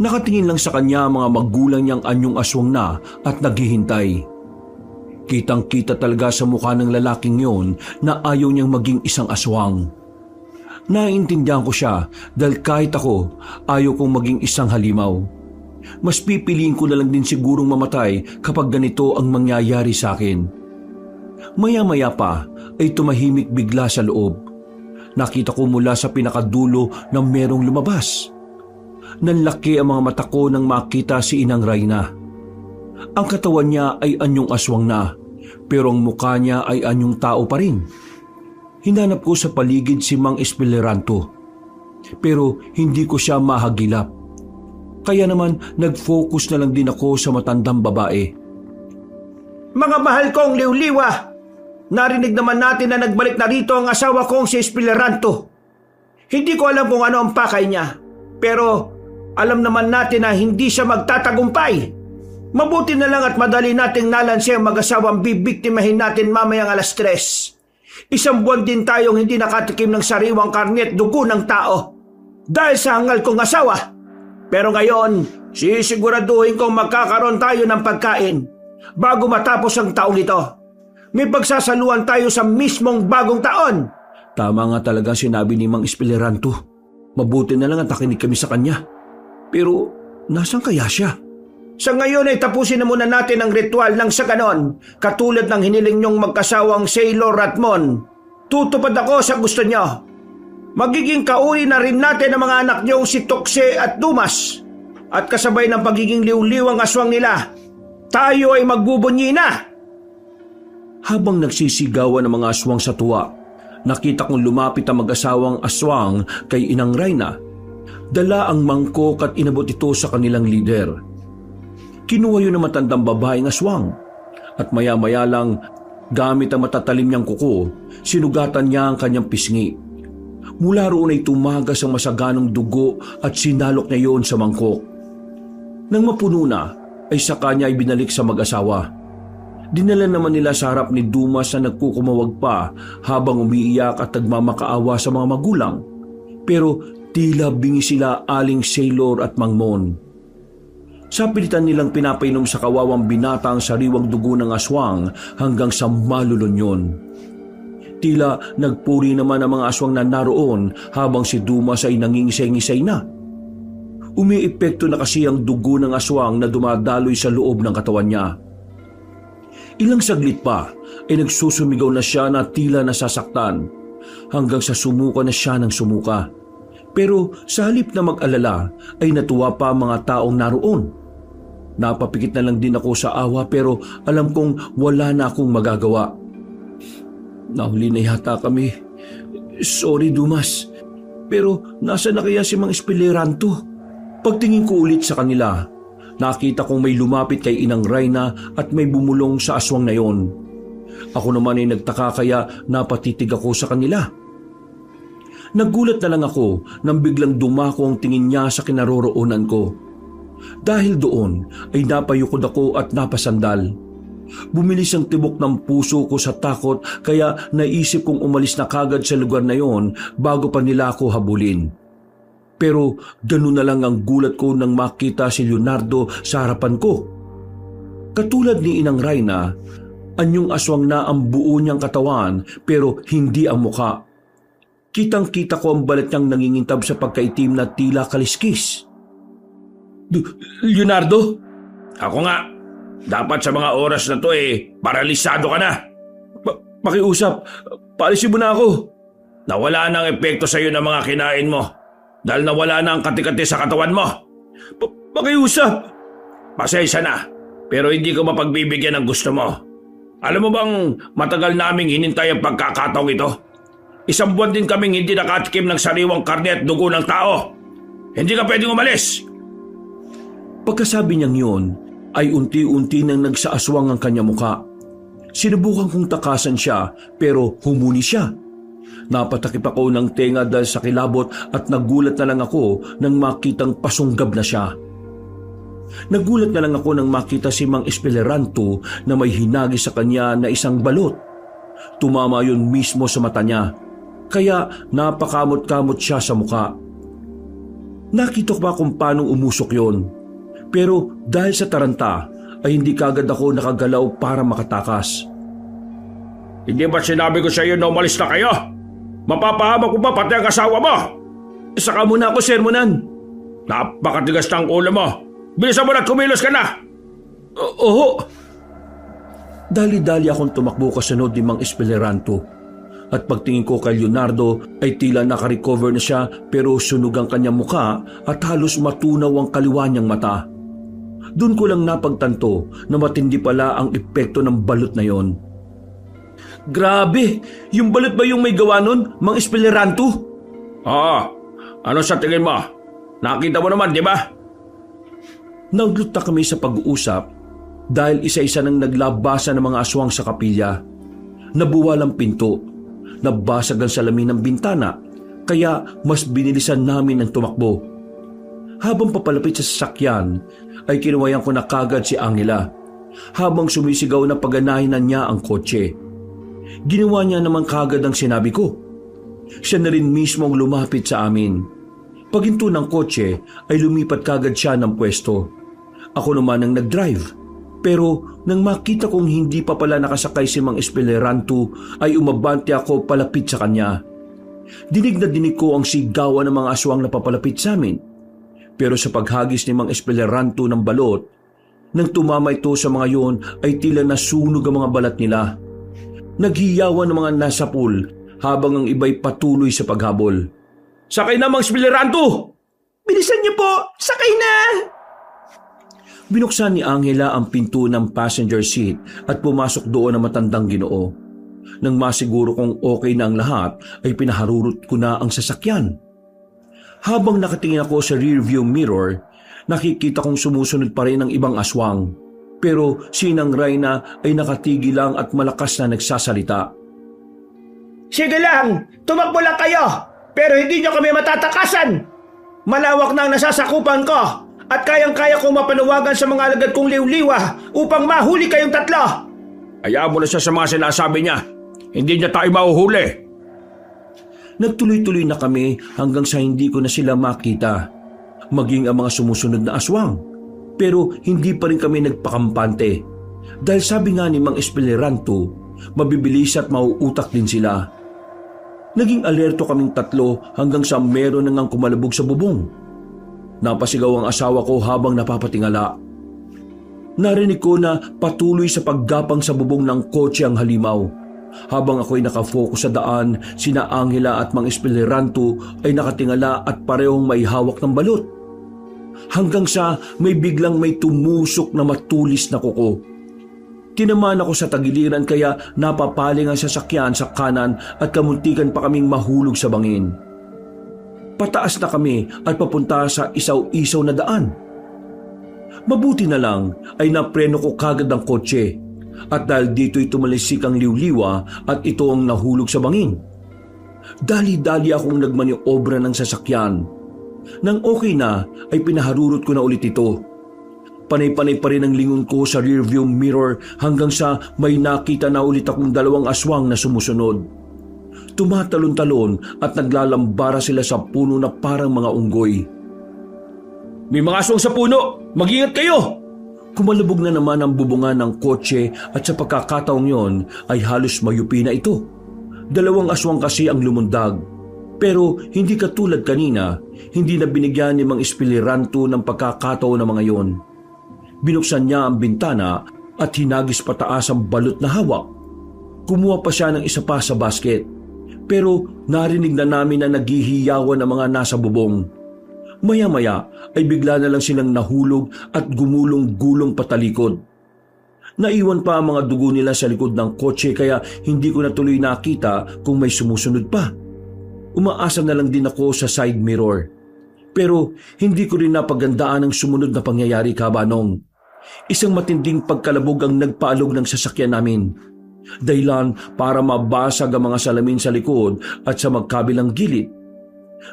Nakatingin lang sa kanya mga magulang niyang anyong aswang na at naghihintay. Kitang-kita talaga sa mukha ng lalaking yon na ayaw niyang maging isang aswang. Naiintindihan ko siya dahil kahit ako ayaw kong maging isang halimaw. Mas pipiliin ko na lang din sigurong mamatay kapag ganito ang mangyayari sa akin. Maya-maya pa ay tumahimik bigla sa loob. Nakita ko mula sa pinakadulo na merong lumabas. Nanlaki ang mga mata ko nang makita si Inang Reyna. Ang katawan niya ay anyong aswang na, pero ang mukha niya ay anyong tao pa rin. Hinanap ko sa paligid si Mang Espirilanto, pero hindi ko siya mahagilap. Kaya naman nag-focus na lang din ako sa matandang babae. Mga mahal kong liwliwa, narinig naman natin na nagbalik na rito ang asawa kong si Espirilanto. Hindi ko alam kung ano ang pakay niya, pero alam naman natin na hindi siya magtatagumpay. Mabuti na lang at madali nating nalansi ang mag-asawang bibiktimahin natin mamayang 3:00. Isang buwan din tayong hindi nakatikim ng sariwang karne at dugo ng tao dahil sa hangal kong asawa. Pero ngayon, sisiguraduhin kong magkakaroon tayo ng pagkain bago matapos ang taong ito. May pagsasaluhan tayo sa mismong bagong taon. Tama nga talaga sinabi ni Mang Espirilanto. Mabuti na lang at nakinig kami sa kanya. Pero nasan kaya siya? Sa ngayon ay tapusin na muna natin ang ritual ng sa ganon, katulad ng hiniling niyong magkasawang Sailor at Mon. Tutupad ako sa gusto niyo. Magiging kauri na rin natin ang mga anak niyong si Tokse at Dumas. At kasabay ng pagiging liwliwang aswang nila, tayo ay magbubunyi na. Habang nagsisigawan ang mga aswang sa tuwa, nakita kong lumapit ang mag-asawang aswang kay Inang Reyna. Dala ang mangkok at inabot ito sa kanilang leader. Kinuha yun ng matandang babaeng aswang at maya-maya lang, gamit ang matatalim niyang kuko, sinugatan niya ang kanyang pisngi. Mula roon ay tumagas ang masaganong dugo at sinalok niya yon sa mangkok. Nang mapuno na, ay sa kanya ay binalik sa mag-asawa. Dinala naman nila sa harap ni Dumas na nagkukumawag pa habang umiiyak at nagmamakaawa sa mga magulang. Pero tila bingi sila Aling Sailor at Mang Mon. Sa pilitan nilang pinapainom sa kawawang binata ang sariwang dugo ng aswang hanggang sa malulunyon. Tila nagpuri naman ang mga aswang na naroon habang si Dumas ay nangingisay-ngisay na. Umiepekto na kasi ang dugo ng aswang na dumadaloy sa loob ng katawan niya. Ilang saglit pa ay nagsusumigaw na siya na tila nasasaktan hanggang sa sumuka na siya ng sumuka. Pero sa halip na mag-alala ay natuwa pa ang mga taong naroon. Napapikit na lang din ako sa awa pero alam kong wala na akong magagawa. Nahuli na yata kami. Sorry Dumas. Pero nasa na kaya si Mang Espirilanto? Pagtingin ko ulit sa kanila, nakita kong may lumapit kay Inang Reyna at may bumulong sa aswang na yon. Ako naman ay nagtaka kaya napatitig ako sa kanila. Naggulat na lang ako nang biglang dumako ang tingin niya sa kinaroroonan ko. Dahil doon ay napayukod ako at napasandal. Bumilis ang tibok ng puso ko sa takot kaya naisip kong umalis na kagad sa lugar na yon bago pa nila ako habulin. Pero ganun na lang ang gulat ko nang makita si Leonardo sa harapan ko. Katulad ni Inang Reyna, anyong aswang na ang buo niyang katawan pero hindi ang muka. Kitang-kita ko ang balat niyang nangingintab sa pagkaitim na tila kaliskis. Leonardo? Ako nga. Dapat sa mga oras na to paralisado ka na. Pakiusap, paalisin mo na ako. Nawala na ang epekto sa iyo ng mga kinain mo. Dahil nawala na ang kati-kati sa katawan mo. Pakiusap. Pasensya na, pero hindi ko mapagbibigyan ng gusto mo. Alam mo bang matagal naming hinintay ang pagkakataong ito? 1 buwan din kaming hindi nakatikim ng sariwang karne at dugo ng tao. Hindi ka pwedeng umalis. Pagkasabi niyang yun, ay unti-unti nang nagsaaswang ang kanya muka. Sinubukan kong takasan siya pero humuni siya. Napatakip ako ng tenga dahil sa kilabot at nagulat na lang ako nang makitang pasunggab na siya. Nagulat na lang ako nang makita si Mang Espeleranto na may hinagi sa kanya na isang balot. Tumama yun mismo sa mata niya, kaya napakamot-kamot siya sa muka. Nakita ko pa kung paano umusok yon. Pero dahil sa taranta ay hindi kagad ako nakagalaw para makatakas. Hindi ba sinabi ko sa iyo na umalis na kayo? Mapapahamak ko ba pati ang asawa mo? Saka mo na ako sermonan. Napakatigas ng ulo mo. Bilisan mo na at kumilos ka na. Oo. Dali-dali akong tumakbo kasunod ni Mang Espeleranto. At pagtingin ko kay Leonardo ay tila nakarecover na siya pero sunog ang kanyang muka at halos matunaw ang kaliwa niyang mata. Doon ko lang napagtanto na matindi pala ang epekto ng balot na yon. Grabe! Yung balot ba yung may gawa nun, Mang Espeleranto? Oo. Ano sa tingin mo? Nakita mo naman, di ba? Nagluta kami sa pag-uusap dahil isa-isa nang naglabasa ng mga aswang sa kapilya. Nabuwal ang pinto, nabasag ang salamin ng bintana, kaya mas binilisan namin ang tumakbo. Habang papalapit sa sasakyan, ay kinuwayan ko na kagad si Angela, habang sumisigaw na paganahin na niya ang kotse. Ginawa niya naman kagad ang sinabi ko. Siya na rin mismo ang lumapit sa amin. Paghinto ng kotse ay lumipat kagad siya ng pwesto. Ako naman ang nag-drive. Pero nang makita kong hindi pa pala nakasakay si Mang Espeleranto ay umabante ako palapit sa kanya. Dinig na dinig ko ang sigawan ng mga aswang na papalapit sa amin. Pero sa paghagis ni Mang Espeleranto ng balot, nang tumama ito sa mga yon ay tila nasunog ang mga balat nila. Naghiyawan ng mga nasa pool habang ang iba'y patuloy sa paghabol. Sakay na, Mang Espeleranto! Bilisan niyo po! Sakay na! Binuksan ni Angela ang pinto ng passenger seat at pumasok doon ang matandang Ginoo. Nang masiguro kong okay na ang lahat, ay pinaharurot ko na ang sasakyan. Habang nakatingin ako sa rearview mirror, nakikita kong sumusunod pa rin ang ibang aswang. Pero si Inang Reyna ay nakatigil lang at malakas na nagsasalita. Sige lang! Tumakbo lang kayo! Pero hindi niyo kami matatakasan! Malawak na ang nasasakupan ko! At kayang-kaya kong mapanawagan sa mga alagad kong liwliwa upang mahuli kayong 3. Hayaan mo na siya sa mga sinasabi niya. Hindi niya tayo mahuhuli. Nagtuloy-tuloy na kami hanggang sa hindi ko na sila makita. Maging ang mga sumusunod na aswang. Pero hindi pa rin kami nagpakampante. Dahil sabi nga ni Mang Espeleranto, mabibilis at mauutak din sila. Naging alerto kaming 3 hanggang sa meron nang kumalabog sa bubong. Napasigaw ang asawa ko habang napapatingala. Narinig ko na patuloy sa paggapang sa bubong ng kotse ang halimaw. Habang ako'y nakafocus sa daan, sina Angela at Mang Espeleranto ay nakatingala at parehong may hawak ng balot. Hanggang sa biglang may tumusok na matulis na kuko. Tinamaan ako sa tagiliran kaya napapaling ang sasakyan sa kanan at kamuntikan pa kaming mahulog sa bangin. Pataas na kami at papunta sa isaw-isaw na daan. Mabuti na lang ay napreno ko kagad ang kotse At dahil dito'y tumalisik ang liwliwa at ito ang nahulog sa bangin. Dali-dali akong nagmaniobra ng sasakyan. Nang okay na ay pinaharurot ko na ulit ito. Panay-panay pa rin ang lingon ko sa rearview mirror hanggang sa may nakita na ulit akong dalawang aswang na sumusunod. Tumatalon-talon at naglalambara sila sa puno na parang mga unggoy. May mga aswang sa puno! Mag-ingat kayo! Kumalubog na naman ang bubungan ng kotse at sa pagkakataong yon ay halos mayupi na ito. Dalawang aswang kasi ang lumundag. Pero hindi katulad kanina, hindi na binigyan ni Mang Espiliranto ng pagkakataon na mga yon. Binuksan niya ang bintana at hinagis pataas ang balot na hawak. Kumuha pa siya ng isa pa sa basket. Pero narinig na namin na naghihiyawan ang mga nasa bubong. Maya-maya ay bigla na lang silang nahulog at gumulong-gulong patalikod. Naiwan pa ang mga dugo nila sa likod ng kotse kaya hindi ko na tuloy nakita kung may sumusunod pa. Umaasa na lang din ako sa side mirror. Pero hindi ko rin napagandaan ang sumunod na pangyayari, Kabanong. Isang matinding pagkalabog ang nagpaalog ng sasakyan namin. Dahilan para mabasag ang mga salamin sa likod at sa magkabilang gilid.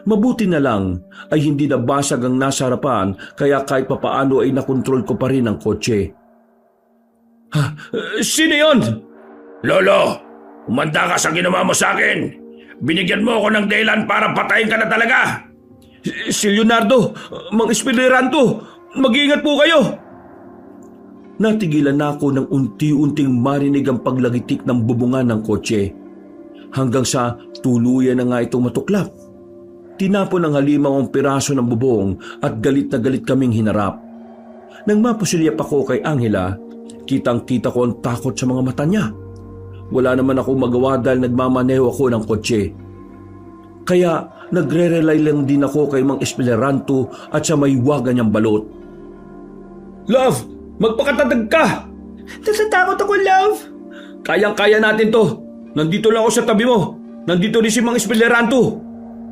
Mabuti na lang ay hindi nabasag ang nasa harapan kaya kahit papaano ay nakontrol ko pa rin ang kotse. Sino yun? Lolo, umanda ka sa ginawa mo sa akin. Binigyan mo ako ng dahilan para patayin ka na talaga. Si Leonardo, Mang Espiliranto, mag-iingat po kayo! Natigilan na ako ng unti-unting marinig ang paglagitik ng bubungan ng kotse. Hanggang sa tuluyan na nga itong matuklap. Tinapon ng halimaw ang piraso ng bubong at galit na galit kaming hinarap. Nang mapusilyap ako kay Angela, kitang-kita ko ang takot sa mga mata niya. Wala naman ako magawa dahil nagmamaneho ako ng kotse. Kaya nagre-rely lang din ako kay Mang Espiliranto at sa may waga niyang balot. Love, magpakatatag ka! Natatakot ako, love! Kayang-kaya natin to. Nandito lang ako sa tabi mo. Nandito rin si Mang Espiliranto.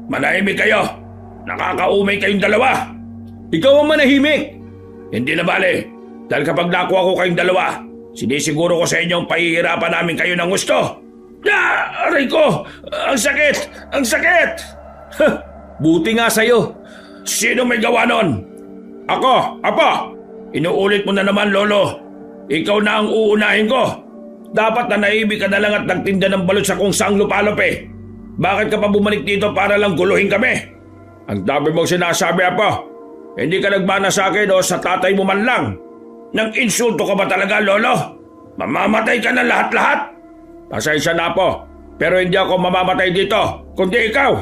Manahimik kayo. Nakakaumay kayong dalawa. Ikaw ang manahimik. Hindi na bale. Dahil kapag nakuha ko kayong dalawa, sinisiguro ko sa inyong pahihirapan namin kayo ng gusto. Aray ko! Ang sakit! Ang sakit! Buti nga sa'yo. Sino may gawa nun? Ako, Apo! Inuulit mo na naman, Lolo. Ikaw na ang uunahin ko. Dapat na naibig ka na lang at nagtinda ng balot sa kung saang lupalop eh. Bakit ka pa bumalik dito para lang guluhin kami? Ang dami mong sinasabi, Apo. Hindi ka nagmana sa akin o sa tatay mo man lang. Nang insulto ka ba talaga, Lolo? Mamamatay ka na lahat-lahat? Pasensya na, Apo. Pero hindi ako mamamatay dito, kundi ikaw.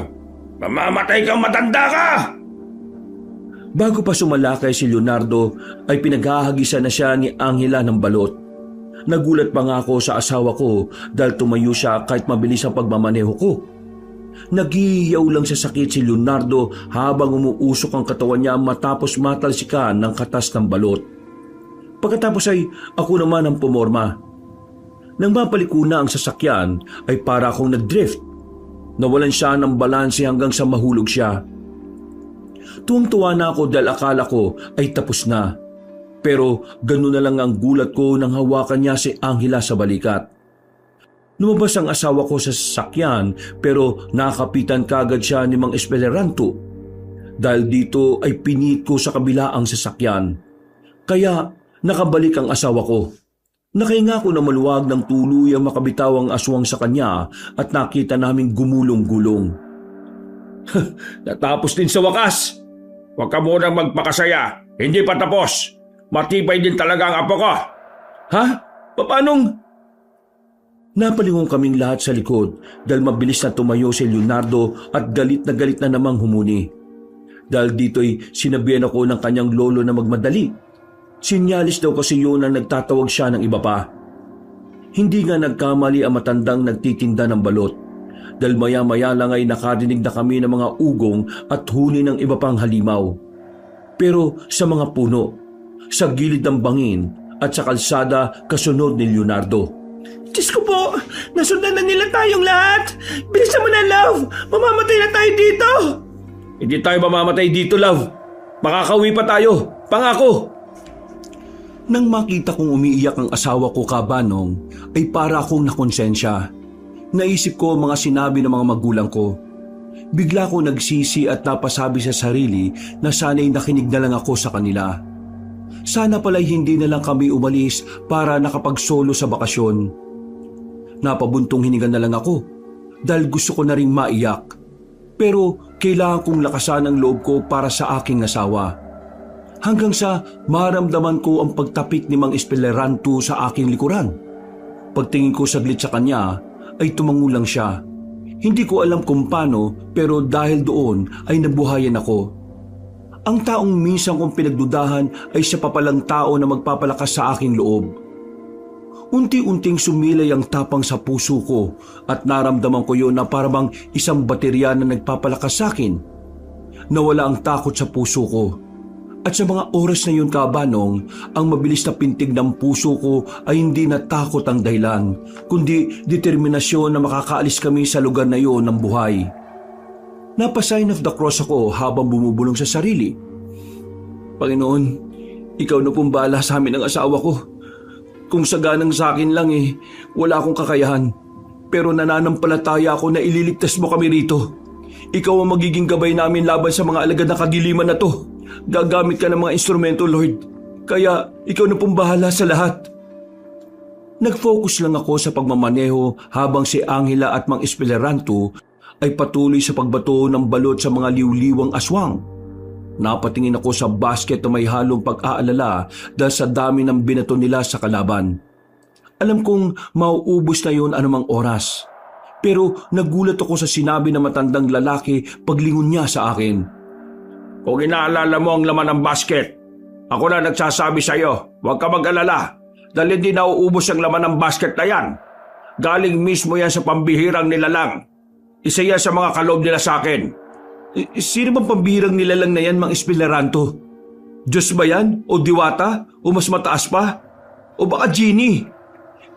Mamamatay kang matanda ka! Bago pa sumalakay si Leonardo ay pinaghahagisan na siya ni Angela ng balot. Nagulat pa nga ako sa asawa ko dahil tumayo siya kahit mabilis ang pagmamaneho ko. Naghihiyaw lang sa sakit si Leonardo habang umuusok ang katawan niya matapos matalsikan ng katas ng balot. Pagkatapos ay ako naman ang pumorma. Nang mapaliko na ang sasakyan ay para akong nag-drift. Nawalan siya ng balanse hanggang sa mahulog siya. Tuwang-tuwa na ako dahil akala ko ay tapos na. Pero ganoon na lang ang gulat ko nang hawakan niya si Angela sa balikat. Lumabas ang asawa ko sa sasakyan pero nakapitan kagad siya ni Mang Espiliranto. Dahil dito ay pinit ko sa kabila ang sasakyan. Kaya nakabalik ang asawa ko. Nakahinga ko na maluwag ng tuluyang makabitaw ang aswang sa kanya at nakita naming gumulong-gulong. Natapos din sa wakas. Huwag ka munang magpakasaya. Hindi pa tapos. Matibay din talaga ang apo ko. Ha? Paanong? Napalingon kaming lahat sa likod dahil mabilis na tumayo si Leonardo at galit na namang humuni. Dahil dito'y sinabihan ako ng kanyang lolo na magmadali. Sinyalis daw kasi yun na nagtatawag siya ng iba pa. Hindi nga nagkamali ang matandang nagtitinda ng balot. Dahil maya-maya lang ay nakarinig na kami ng mga ugong at huni ng iba pang halimaw. Pero sa mga puno, sa gilid ng bangin at sa kalsada kasunod ni Leonardo. Diyos ko po, nasundan na nila tayong lahat. Bilisan mo na, love. Mamamatay na tayo dito. Hindi tayo mamamatay dito, love. Makakauwi pa tayo. Pangako. Nang makita kong umiiyak ang asawa ko, Kabanong, ay para akong nakonsensya. Naisip ko ang mga sinabi ng mga magulang ko. Bigla ko nagsisi at napasabi sa sarili na sana'y nakinig na lang ako sa kanila. Sana pala'y hindi na lang kami umalis para nakapagsolo sa bakasyon. Napabuntong hininga na lang ako dahil gusto ko na ring maiyak. Pero kailangan kong lakasan ang loob ko para sa aking asawa. Hanggang sa maramdaman ko ang pagtapik ni Mang Espeleranto sa aking likuran. Pagtingin ko saglit sa kanya ay tumango lang siya. Hindi ko alam kung paano pero dahil doon ay nabuhayan ako. Ang taong minsan kong pinagdudahan ay siya pa palang tao na magpapalakas sa aking loob. Unti-unting sumilay ang tapang sa puso ko at naramdaman ko yun na parang isang baterya na nagpapalakas sa akin. Nawala ang takot sa puso ko. At sa mga oras na yun, Kabanong, ang mabilis na pintig ng puso ko ay hindi na takot ang dahilan, kundi determinasyon na makakaalis kami sa lugar na yun ng buhay. Napa-sign of the cross ako habang bumubulong sa sarili. Panginoon, ikaw na pong bahala sa amin ng asawa ko. Kung saganang sa akin lang wala akong kakayahan. Pero nananampalataya ako na ililigtas mo kami rito. Ikaw ang magiging gabay namin laban sa mga alagad na kadiliman na to. Gagamit ka ng mga instrumento, Lord. Kaya ikaw na pong bahala sa lahat. Nag-focus lang ako sa pagmamaneho habang si Angela at Mang Espeleranto ay patuloy sa pagbato ng balot sa mga liw-liwang aswang. Napatingin ako sa basket na may halong pag-aalala dahil sa dami ng binato nila sa kalaban. Alam kong mauubos na yun anumang oras. Pero nagulat ako sa sinabi ng matandang lalaki paglingon niya sa akin. Kung inaalala mo ang laman ng basket, ako na nagsasabi sa iyo, huwag ka mag-alala dahil hindi nauubos ang laman ng basket na yan. Galing mismo yan sa pambihirang nilalang. Isa yan sa mga kaloob nila sa akin. Sino bang pambihirang nilalang na yan, Mang Espeleranto? Diyos ba yan? O diwata? O mas mataas pa? O baka genie?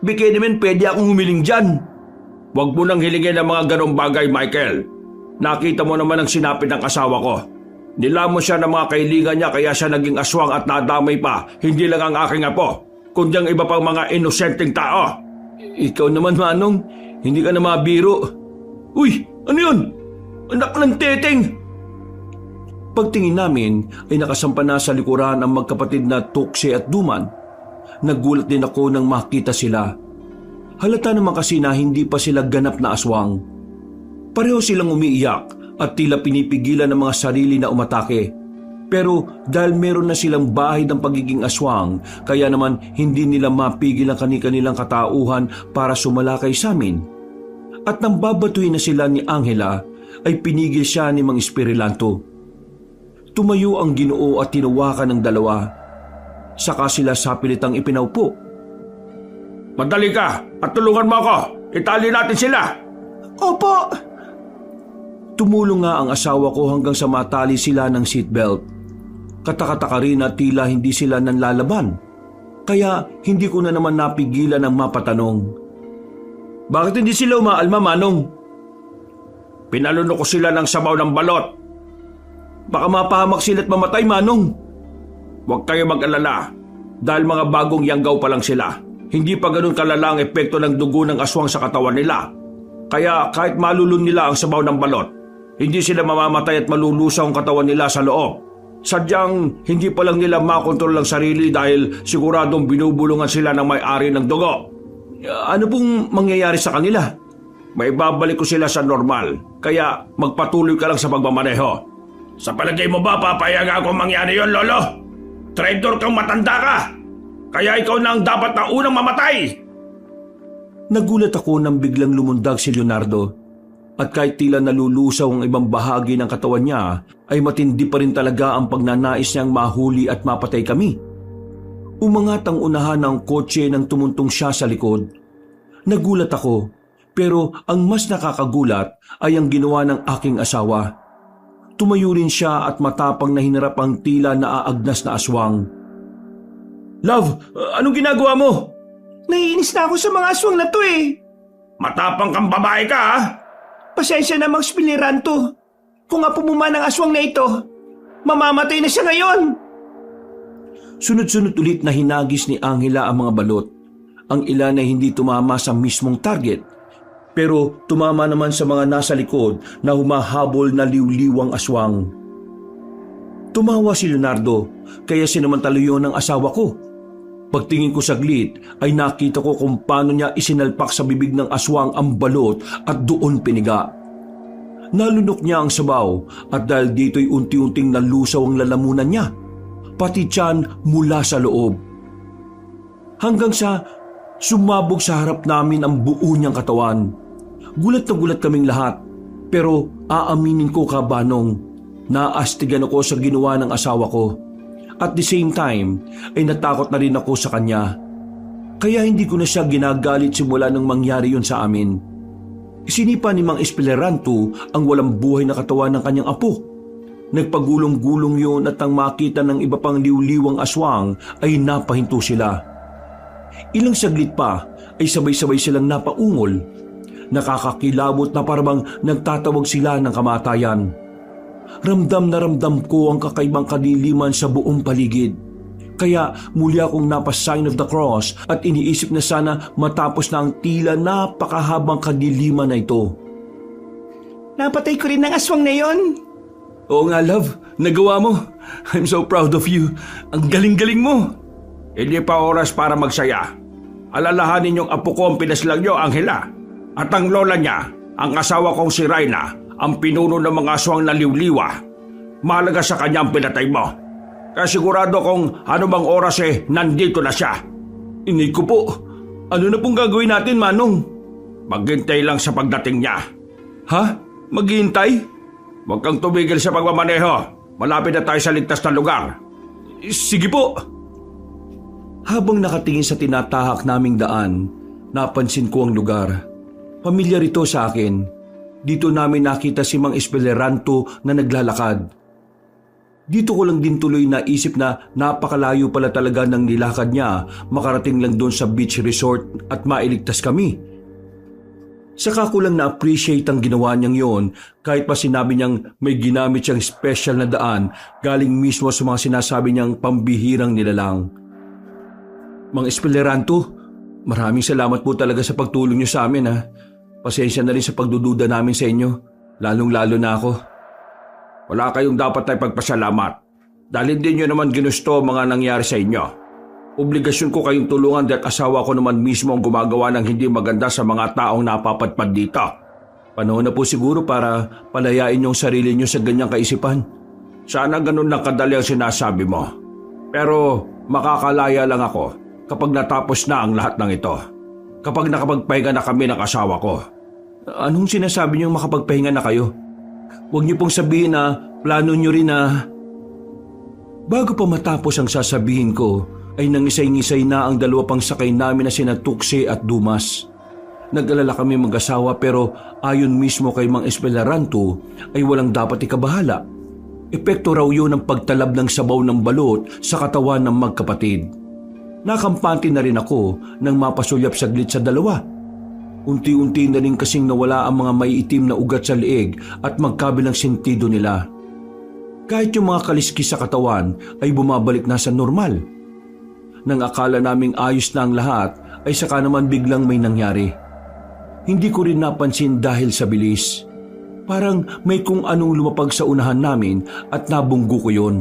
Bigay naman pwede akong humiling dyan. Huwag mo nang hilingin ang mga ganong bagay, Michael. Nakita mo naman ang sinapit ng asawa ko. Nilamon siya ng mga kailingan niya kaya siya naging aswang at nadamay pa. Hindi lang ang aking apo, kundi ang iba pang mga inosenteng tao. Ikaw naman, Manong, hindi ka na mabiro. Uy, ano yun? Anak ng teteng! Pagtingin namin ay nakasampa na sa likuran ang magkapatid na Tukse at Duman. Nagulat din ako nang makita sila. Halata naman kasi na hindi pa sila ganap na aswang. Pareho silang umiiyak at tila pinipigilan ng mga sarili na umatake. Pero dahil meron na silang bahay ng pagiging aswang, kaya naman hindi nila mapigil ang kanilang katauhan para sumalakay sa amin. At nang babatuin na sila ni Angela, ay pinigil siya ni Mang Espeleranto. Tumayo ang Ginoo at tinawakan ng dalawa. Saka sila sa pilitang ipinaupo. Madali ka at tulungan mo ako. Itali natin sila. Opo! Tumulong nga ang asawa ko hanggang sa matali sila ng seatbelt. Katakataka rin na tila hindi sila nanlalaban. Kaya hindi ko na naman napigilan ang mapatanong. Bakit hindi sila umaalma, Manong? Pinaluno ko sila ng sabaw ng balot. Baka mapahamak sila at mamatay, Manong. Huwag kayo mag-alala dahil mga bagong yanggaw pa lang sila. Hindi pa ganun kalala ang epekto ng dugo ng aswang sa katawan nila. Kaya kahit malulun nila ang sabaw ng balot, hindi sila mamamatay at malulusaw ang katawan nila sa loob. Sadyang hindi pa lang nila makontrol ang sarili dahil siguradong binubulungan sila ng may-ari ng dugo. Ano pong mangyayari sa kanila? May babalik ko sila sa normal, kaya magpatuloy ka lang sa pagmamaneho. Sa palagay mo ba papayagan akong mangyari yon, Lolo? Traitor kang matanda ka! Kaya ikaw na ang dapat na unang mamatay! Nagulat ako nang biglang lumundag si Leonardo. At kahit tila nalulusaw ang ibang bahagi ng katawan niya, ay matindi pa rin talaga ang pagnanais niyang mahuli at mapatay kami. Umangat ang unahan ng kotse nang tumuntong siya sa likod. Nagulat ako, pero ang mas nakakagulat ay ang ginawa ng aking asawa. Tumayo rin siya at matapang na hinarap ang tila naaagnas na aswang. Love, anong ginagawa mo? Naiinis na ako sa mga aswang na to Matapang kang babae ka, ha? Pasensya na, Mang Espeleranto. Kung nga pumuman ang aswang na ito, mamamatay na siya ngayon. Sunod-sunod ulit na hinagis ni Angela ang mga balot. Ang ilan ay hindi tumama sa mismong target, pero tumama naman sa mga nasa likod na humahabol na liwliwang aswang. Tumawa si Leonardo, kaya sinamantala yun ng asawa ko. Pagtingin ko saglit ay nakita ko kung paano niya isinalpak sa bibig ng aswang ang balot at doon piniga. Nalunok niya ang sabaw at dahil dito'y unti-unting nalusaw ang lalamunan niya, pati tiyan mula sa loob. Hanggang sa sumabog sa harap namin ang buo niyang katawan. Gulat na gulat kaming lahat, pero aaminin ko kabanong, naastigan ako sa ginawa ng asawa ko. At the same time, ay natakot na rin ako sa kanya. Kaya hindi ko na siya ginagalit simula nang mangyari yun sa amin. Isinipa ni Mang Espeleranto ang walang buhay na katawan ng kanyang apo. Nagpagulong-gulong yun at nang makita ng iba pang liwliwang aswang ay napahinto sila. Ilang saglit pa ay sabay-sabay silang napaungol. Nakakakilabot na parang nagtatawag sila ng kamatayan. Ramdam na ramdam ko ang kakaibang kadiliman sa buong paligid. Kaya muli akong napa-sign of the cross at iniisip na sana matapos na ang tila napakahabang kadiliman na ito. Napatay ko rin ng aswang na yon. Oo nga, love. Nagawa mo. I'm so proud of you. Ang galing-galing mo. Hindi pa oras para magsaya. Alalahanin yung apo ko ang pinaslang niyo, Angela. At ang lola niya, ang asawa kong si Reyna, ang pinuno ng mga aswang na liwliwa. Mahalaga sa kanya ang pinatay mo. Kaya sigurado kung ano bang oras nandito na siya. Inay ko po. Ano na pong gagawin natin, Manong? Maghintay lang sa pagdating niya. Ha? Maghihintay? Huwag kang tumigil sa pagmamaneho. Malapit na tayo sa ligtas na lugar. Sige po. Habang nakatingin sa tinatahak naming daan, napansin ko ang lugar. Pamilyar ito sa akin. Dito namin nakita si Mang Espeleranto na naglalakad. Dito ko lang din tuloy naisip na napakalayo pala talaga ng nilakad niya makarating lang doon sa beach resort at mailigtas kami. Saka ko lang na-appreciate ang ginawa niyang yon kahit pa sinabi niyang may ginamit siyang special na daan galing mismo sa mga sinasabi niyang pambihirang nilalang. Mang Espeleranto, maraming salamat po talaga sa pagtulong niyo sa amin ha. Pasensya na rin sa pagdududa namin sa inyo, lalong-lalo na ako. Wala kayong dapat ay pagpasalamat. Dahil hindi nyo naman ginusto mga nangyari sa inyo. Obligasyon ko kayong tulungan dahil asawa ko naman mismo ang gumagawa ng hindi maganda sa mga taong napapadpad dito. Panahon na po siguro para palayain yung sarili nyo sa ganyang kaisipan. Sana ganun lang kadali ang sinasabi mo. Pero makakalaya lang ako kapag natapos na ang lahat ng ito. Kapag nakapagpahinga na kami ng asawa ko. Anong sinasabi niyong makapagpahinga na kayo? Huwag niyo pong sabihin na plano niyo rin na... Bago pa matapos ang sasabihin ko, ay nangisay-ngisay na ang dalawa pang sakay namin na sina Tuksi at Dumas. Nag-alala kami mag-asawa pero ayon mismo kay Mang Espeleranto ay walang dapat ikabahala. Epekto raw yun ng pagtalab ng sabaw ng balot sa katawan ng magkapatid. Nakampante na rin ako nang mapasulyap saglit sa dalawa. Unti-unti na rin kasing nawala ang mga may itim na ugat sa leeg at magkabilang sentido nila. Kahit yung mga kaliskis sa katawan ay bumabalik na sa normal. Nang akala naming ayos na ang lahat ay saka naman biglang may nangyari. Hindi ko rin napansin dahil sa bilis. Parang may kung anong lumapag sa unahan namin at nabunggo ko yun.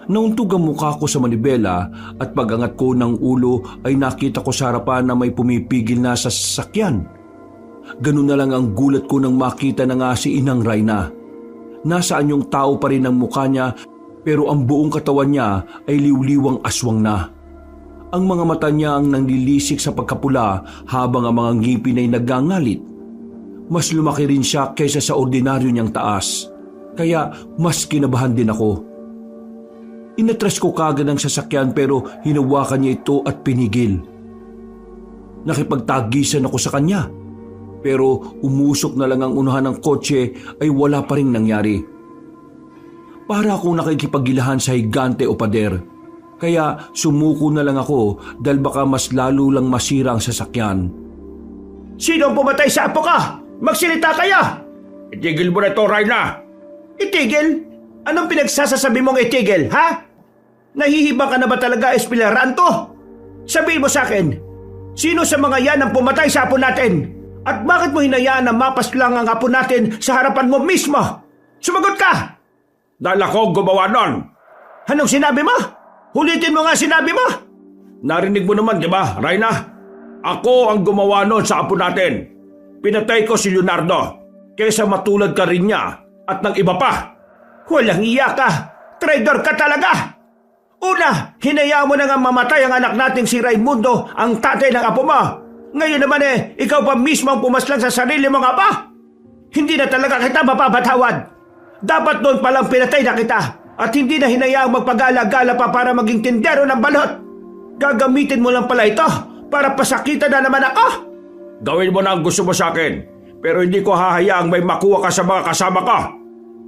Nauntog ang mukha ko sa manibela at pag-angat ko ng ulo ay nakita ko sa harapan na may pumipigil na sa sasakyan. Ganun na lang ang gulat ko nang makita na nga si Inang Reyna. Nasaan yung tao pa rin ang mukha niya pero ang buong katawan niya ay liwliwang aswang na. Ang mga mata niya ang nanlilisik sa pagkapula habang ang mga ngipin ay nagngangalit. Mas lumaki rin siya kaysa sa ordinaryo niyang taas. Kaya mas kinabahan din ako. Inatras ko kagad ang sasakyan pero hinawakan niya ito at pinigil. Nakipagtagisan ako sa kanya. Pero umusok na lang ang unahan ng kotse ay wala pa rin nangyari. Para akong nakikipaggilahan sa higante o pader. Kaya sumuko na lang ako dahil baka mas lalo lang masira ang sasakyan. Sino ang pumatay sa apo ka? Magsilita kaya! Itigil mo na ito, Reyna! Itigil? Anong pinagsasasabi mong itigil, ha? Nahihiba ka na ba talaga, Espeleranto? Sabihin mo sa akin, sino sa mga yan ang pumatay sa apo natin? At bakit mo hinayaan na mapaslang ang apo natin sa harapan mo mismo? Sumagot ka! Dahil ako gumawa nun. Anong sinabi mo? Ulitin mo nga sinabi mo! Narinig mo naman, di ba, Reyna? Ako ang gumawa nun sa apo natin. Pinatay ko si Leonardo kaysa matulad ka rin niya at ng iba pa. Walang iya ka! Traitor ka talaga! Una, hinayaan mo na nga mamatay ang anak nating si Raimundo, ang tatay ng apo mo. Ngayon naman ikaw pa mismo ang pumaslang sa sarili mong apa? Hindi na talaga kita mapapatawad. Dapat noon palang pinatay na kita at hindi na hinayaang magpagala-gala pa para maging tindero ng balot. Gagamitin mo lang pala ito para pasakitan na naman ako. Gawin mo na ang gusto mo sa akin, pero hindi ko hahayaang may makuha ka sa mga kasama ko.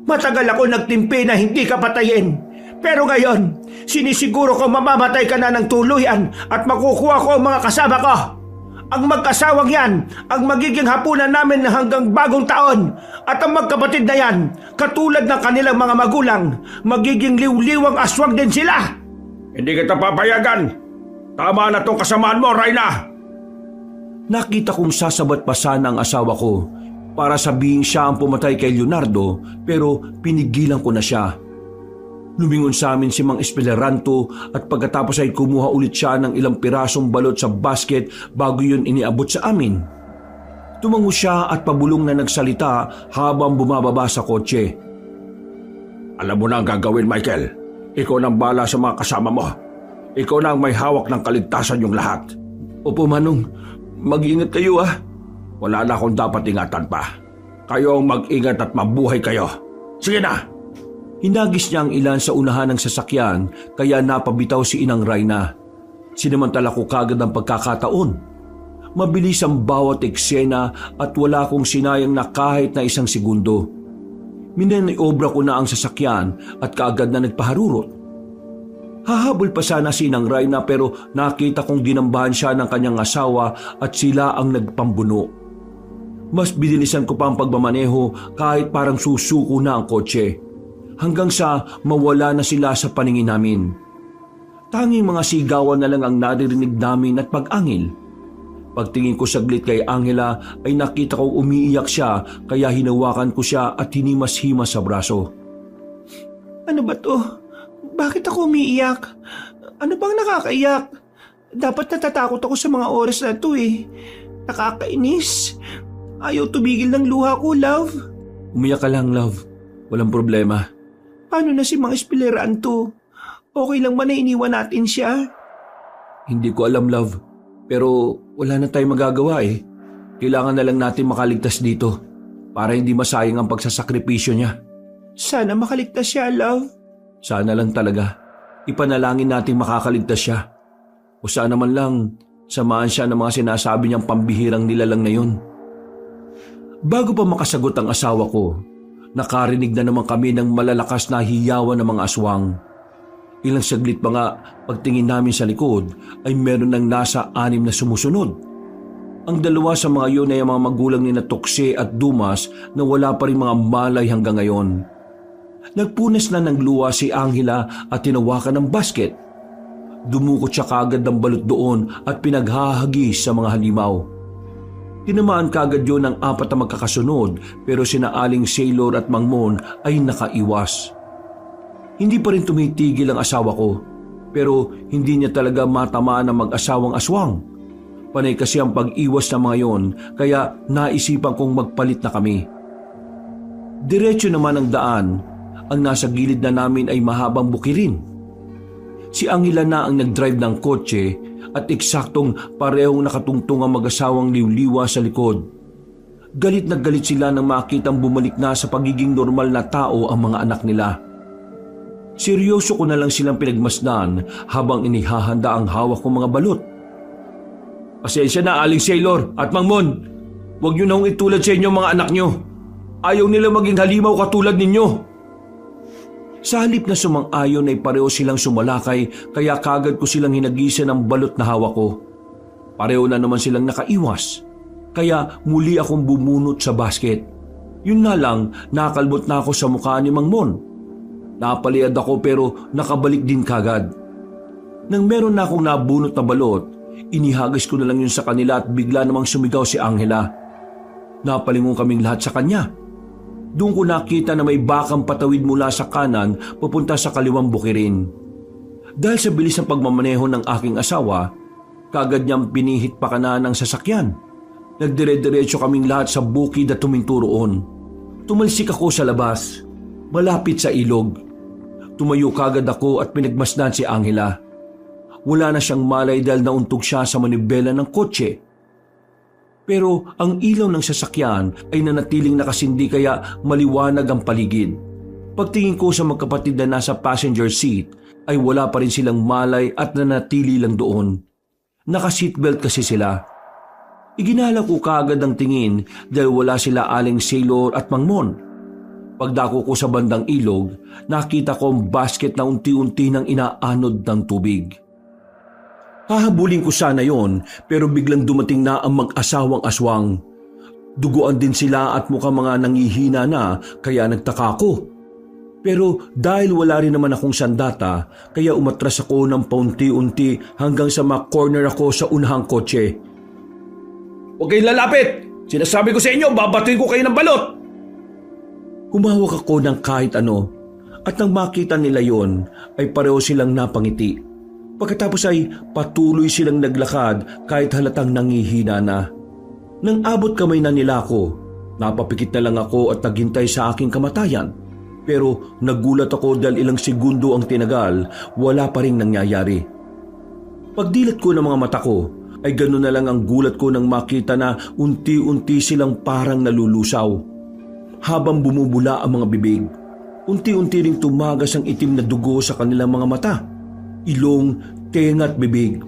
Matagal ako nagtimpi na hindi ka patayin. Pero ngayon, sinisiguro ko mamamatay ka na ng tuluyan at makukuha ko ang mga kasama ko. Ang magkasawang yan, ang magiging hapunan namin hanggang bagong taon. At ang magkapatid na yan, katulad ng kanilang mga magulang, magiging liw-liwang aswang din sila. Hindi kita papayagan. Tama na tong kasamaan mo, Reyna. Nakita kong sasabat pa sana ang asawa ko para sabihin siya ang pumatay kay Leonardo, pero pinigilan ko na siya. Lumingon sa amin si Mang Espeleranto at pagkatapos ay kumuha ulit siya ng ilang pirasong balot sa basket bago yun iniabot sa amin. Tumango siya at pabulong na nagsalita habang bumababa sa kotse. Alam mo na ang gagawin, Michael. Ikaw nang bala sa mga kasama mo. Ikaw na ang may hawak ng kaligtasan yung lahat. Opo, Manong. Mag-ingat kayo ah. Wala na akong dapat ingatan pa. Kayo ang mag-ingat at mabuhay kayo. Sige na! Hinagis niya ang ilan sa unahan ng sasakyan kaya napabitaw si Inang Reyna. Sinamantala ko kagad ang pagkakataon. Mabilis ang bawat eksena at wala akong sinayang na kahit na isang segundo. Minaniobra ko na ang sasakyan at kaagad na nagpaharurot. Hahabol pa sana si Inang Reyna pero nakita kong dinambahan siya ng kanyang asawa at sila ang nagpambuno. Mas binilisan ko pa ang pagmamaneho kahit parang susuko na ang kotse. Hanggang sa mawala na sila sa paningin namin. Tanging mga sigawan na lang ang naririnig namin at pag-angil. Pagtingin ko saglit kay Angela ay nakita kong umiiyak siya kaya hinawakan ko siya at hinimas-himas sa braso. Ano ba to? Bakit ako umiiyak? Ano bang nakakaiyak? Dapat natatakot ako sa mga oras na to eh. Nakakainis. Ayaw tumigil ng luha ko, love. Umiyak ka lang, love. Walang problema. Paano na si Mang Espeleranto? Okay lang ba na iniwan natin siya? Hindi ko alam, love. Pero wala na tayong magagawa eh. Kailangan na lang natin makaligtas dito para hindi masayang ang pagsasakripisyo niya. Sana makaligtas siya, love. Sana lang talaga. Ipanalangin natin makakaligtas siya. O sana man lang samahan siya ng mga sinasabi niyang pambihirang nilalang na yun. Bago pa makasagot ang asawa ko, nakarinig na naman kami ng malalakas na hiyawan ng mga aswang. Ilang saglit pa nga pagtingin namin sa likod ay meron ng nasa 6 na sumusunod. Ang dalawa sa mga yun ay ang mga magulang ni Tukse at Dumas na wala pa rin mga malay hanggang ngayon. Nagpunas na ng luha si Angela at tinawakan ng basket. Dumukot siya kagad ng balot doon at pinaghahagis sa mga halimaw. Tinamaan kagad yun ng 4 na magkakasunod pero sina Aling Sailor at Mang Mon ay nakaiwas. Hindi pa rin tumitigil ang asawa ko pero hindi niya talaga matamaan ang mag-asawang aswang. Panay kasi ang pag-iwas ng mga yon kaya naisipan kong magpalit na kami. Diretso naman ang daan. Ang nasa gilid na namin ay mahabang bukirin. Si Angela na ang nag-drive ng kotse at eksaktong parehong nakatungtong ang mag-asawang liwliwa sa likod. Galit na galit sila nang makitang bumalik na sa pagiging normal na tao ang mga anak nila. Seryoso ko na lang silang pinagmasdan habang inihahanda ang hawak kong mga balot. Pasensya na, Aling Sailor at Mang Mon. Huwag niyo na hong itulad sa inyo mga anak niyo. Ayaw nila maging halimaw katulad ninyo. Sa halip na sumang-ayon ay pareho silang sumalakay kaya kagad ko silang hinagisan ng balot na hawak ko. Pareho na naman silang nakaiwas. Kaya muli akong bumunot sa basket. Yun na lang, nakalbot na ako sa mukha ni Mang Mon. Napaliad ako pero nakabalik din kagad. Nang meron na akong nabunot na balot, inihagis ko na lang yun sa kanila at bigla namang sumigaw si Angela. Napalingon kaming lahat sa kanya. Doon ko nakita na may bakang patawid mula sa kanan papunta sa kaliwang bukirin. Dahil sa bilis ng pagmamaneho ng aking asawa, kagad niyang pinihit pa kanan ng sasakyan. Nagdire-diretso kaming lahat sa bukid at tuminto roon. Tumalsik ako sa labas, malapit sa ilog. Tumayo kagad ako at pinagmasdan si Angela. Wala na siyang malay dahil nauntog siya sa manibela ng kotse. Pero ang ilaw ng sasakyan ay nanatiling nakasindi kaya maliwanag ang paligid. Pagtingin ko sa magkapatid na nasa passenger seat ay wala pa rin silang malay at nanatili lang doon. Naka-seatbelt kasi sila. Iginala ko kaagad ang tingin dahil wala sila Aling Sailor at Mang Mon. Pagdako ko sa bandang ilog, nakita ko ang basket na unti-unti nang inaanod ng tubig. Hahabulin ko sana yon pero biglang dumating na ang mag-asawang aswang. Duguan din sila at mukhang mga nangihina na kaya nagtaka ko. Pero dahil wala rin naman akong sandata, kaya umatras ako ng paunti-unti hanggang sa ma-corner ako sa unahang kotse. "Huwag kayong lalapit! Sinasabi ko sa inyo, babatuin ko kayo ng balot!" Humawak ako ng kahit ano at nang makita nila yon ay pareho silang napangiti. Pagkatapos ay patuloy silang naglakad kahit halatang nangihina na. Nang abot kamay na nila ako, napapikit na lang ako at naghintay sa aking kamatayan. Pero nagulat ako dahil ilang segundo ang tinagal, wala pa rin nangyayari. Pagdilat ko ng mga mata ko, ay gano'n na lang ang gulat ko nang makita na unti-unti silang parang nalulusaw. Habang bumubula ang mga bibig, unti-unti ring tumagas ang itim na dugo sa kanilang mga mata, ilong, tenga at bibig,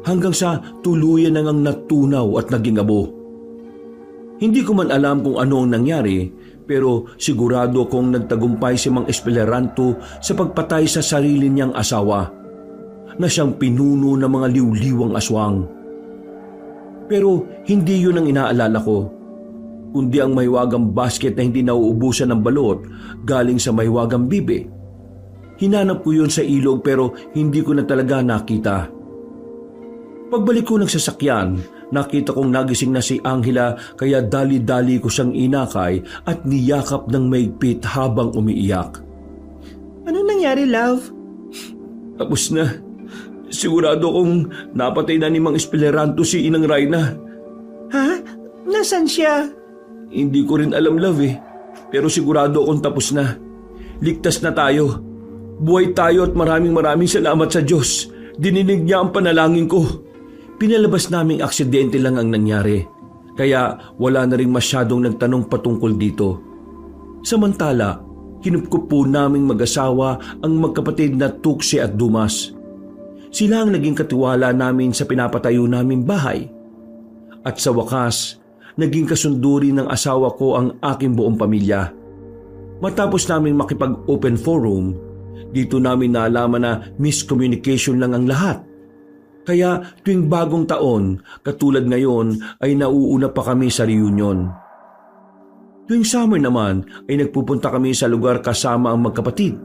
hanggang sa tuluyan na ngang natunaw at naging abo. Hindi ko man alam kung ano ang nangyari, pero sigurado kong nagtagumpay si Mang Espeleranto sa pagpatay sa sarili niyang asawa, na siyang pinuno ng mga liwliwang aswang. Pero hindi yun ang inaalala ko, kundi ang mahiwagang basket na hindi nauubusan ng balot galing sa mahiwagang bibe. Hinanap ko yun sa ilog pero hindi ko na talaga nakita. Pagbalik ko ng sasakyan, nakita kong nagising na si Angela kaya dali-dali ko siyang inakay at niyakap ng maigpit habang umiiyak. Anong nangyari, love? Tapos na. Sigurado kong napatay na ni Mang Espeleranto si Inang Rayna. Ha? Nasaan siya? Hindi ko rin alam, love eh. Pero sigurado akong tapos na. Ligtas na tayo. Buhay tayo at maraming salamat sa Diyos. Dininig niya ang panalangin ko. Pinalabas naming aksidente lang ang nangyari. Kaya wala na rin masyadong nagtanong patungkol dito. Samantala, kinupkup po naming mag-asawa ang magkapatid na Tuksi at Dumas. Sila ang naging katiwala namin sa pinapatayo naming bahay. At sa wakas, naging kasunduri ng asawa ko ang aking buong pamilya. Matapos namin makipag-open forum, dito namin naalaman na miscommunication lang ang lahat. Kaya tuwing bagong taon, katulad ngayon, ay nauuna pa kami sa reunion. Tuwing summer naman ay nagpupunta kami sa lugar kasama ang magkapatid.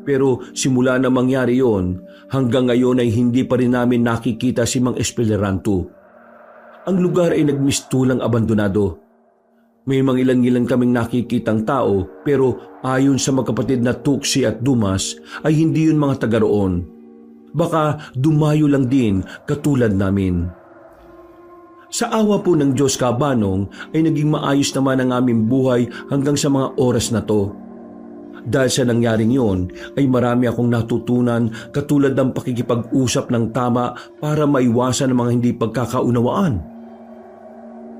Pero simula na mangyari yon, hanggang ngayon ay hindi pa rin namin nakikita si Mang Espeleranto. Ang lugar ay nagmistulang abandonado. May mangilan-ngilan kaming nakikitang tao pero ayon sa magkapatid na Tuksi at Dumas ay hindi yun mga taga roon. Baka dumayo lang din katulad namin. Sa awa po ng Diyos Kabanong ay naging maayos naman ang aming buhay hanggang sa mga oras na to. Dahil sa nangyaring yon ay marami akong natutunan katulad ng pakikipag-usap ng tama para maiwasan ang mga hindi pagkakaunawaan.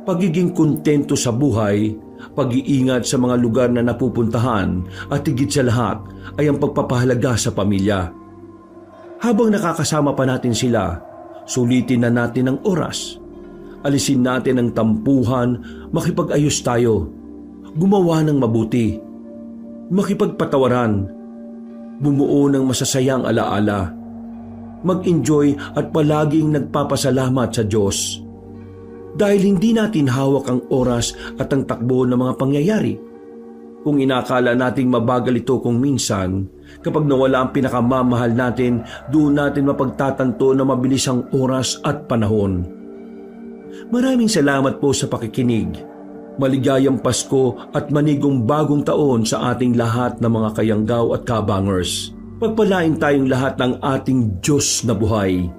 Pagiging kontento sa buhay, pag-iingat sa mga lugar na napupuntahan at higit sa lahat ay ang pagpapahalaga sa pamilya. Habang nakakasama pa natin sila, sulitin na natin ang oras. Alisin natin ang tampuhan, makipag-ayos tayo, gumawa ng mabuti, makipagpatawaran, bumuo ng masasayang alaala, mag-enjoy at palaging nagpapasalamat sa Diyos. Dahil hindi natin hawak ang oras at ang takbo ng mga pangyayari. Kung inakala nating mabagal ito kung minsan, kapag nawala ang pinakamamahal natin, doon natin mapagtatanto na mabilis ang oras at panahon. Maraming salamat po sa pakikinig. Maligayang Pasko at manigong bagong taon sa ating lahat ng mga kayanggaw at kabangers. Pagpalain tayong lahat ng ating Diyos na buhay.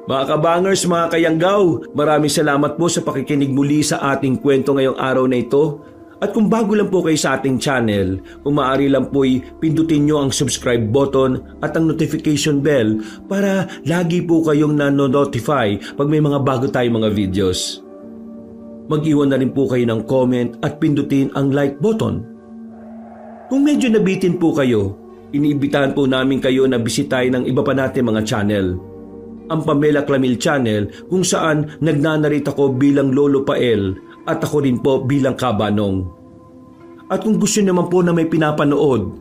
Mga kabangers, mga kayanggaw, maraming salamat po sa pakikinig muli sa ating kwento ngayong araw na ito. At kung bago lang po kayo sa ating channel, kung maaari lang po'y pindutin nyo ang subscribe button at ang notification bell para lagi po kayong nanonotify pag may mga bago tayong mga videos. Mag-iwan na rin po kayo ng comment at pindutin ang like button. Kung medyo nabitin po kayo, iniimbitahan po namin kayo na bisitahin ng iba pa natin mga channel. Ang Pamela Clamil Channel kung saan nagnanarita ko bilang Lolo Pael at ako rin po bilang Kabanong. At kung gusto naman po na may pinapanood,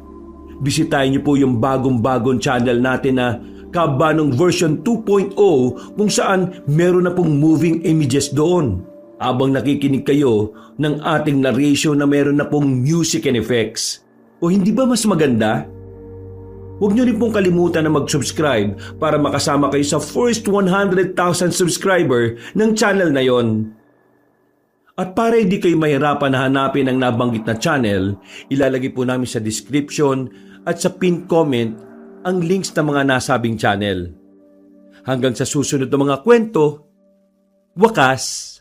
bisitahin niyo po yung bagong channel natin na Kabanong version 2.0 kung saan meron na pong moving images doon. Habang nakikinig kayo ng ating narration na meron na pong music and effects. O hindi ba mas maganda? Huwag niyo rin pong kalimutan na mag-subscribe para makasama kayo sa first 100,000 subscriber ng channel na yon. At para hindi kayo mahirapan na hanapin ang nabanggit na channel, ilalagay po namin sa description at sa pinned comment ang links ng mga nasabing channel. Hanggang sa susunod na mga kwento, wakas!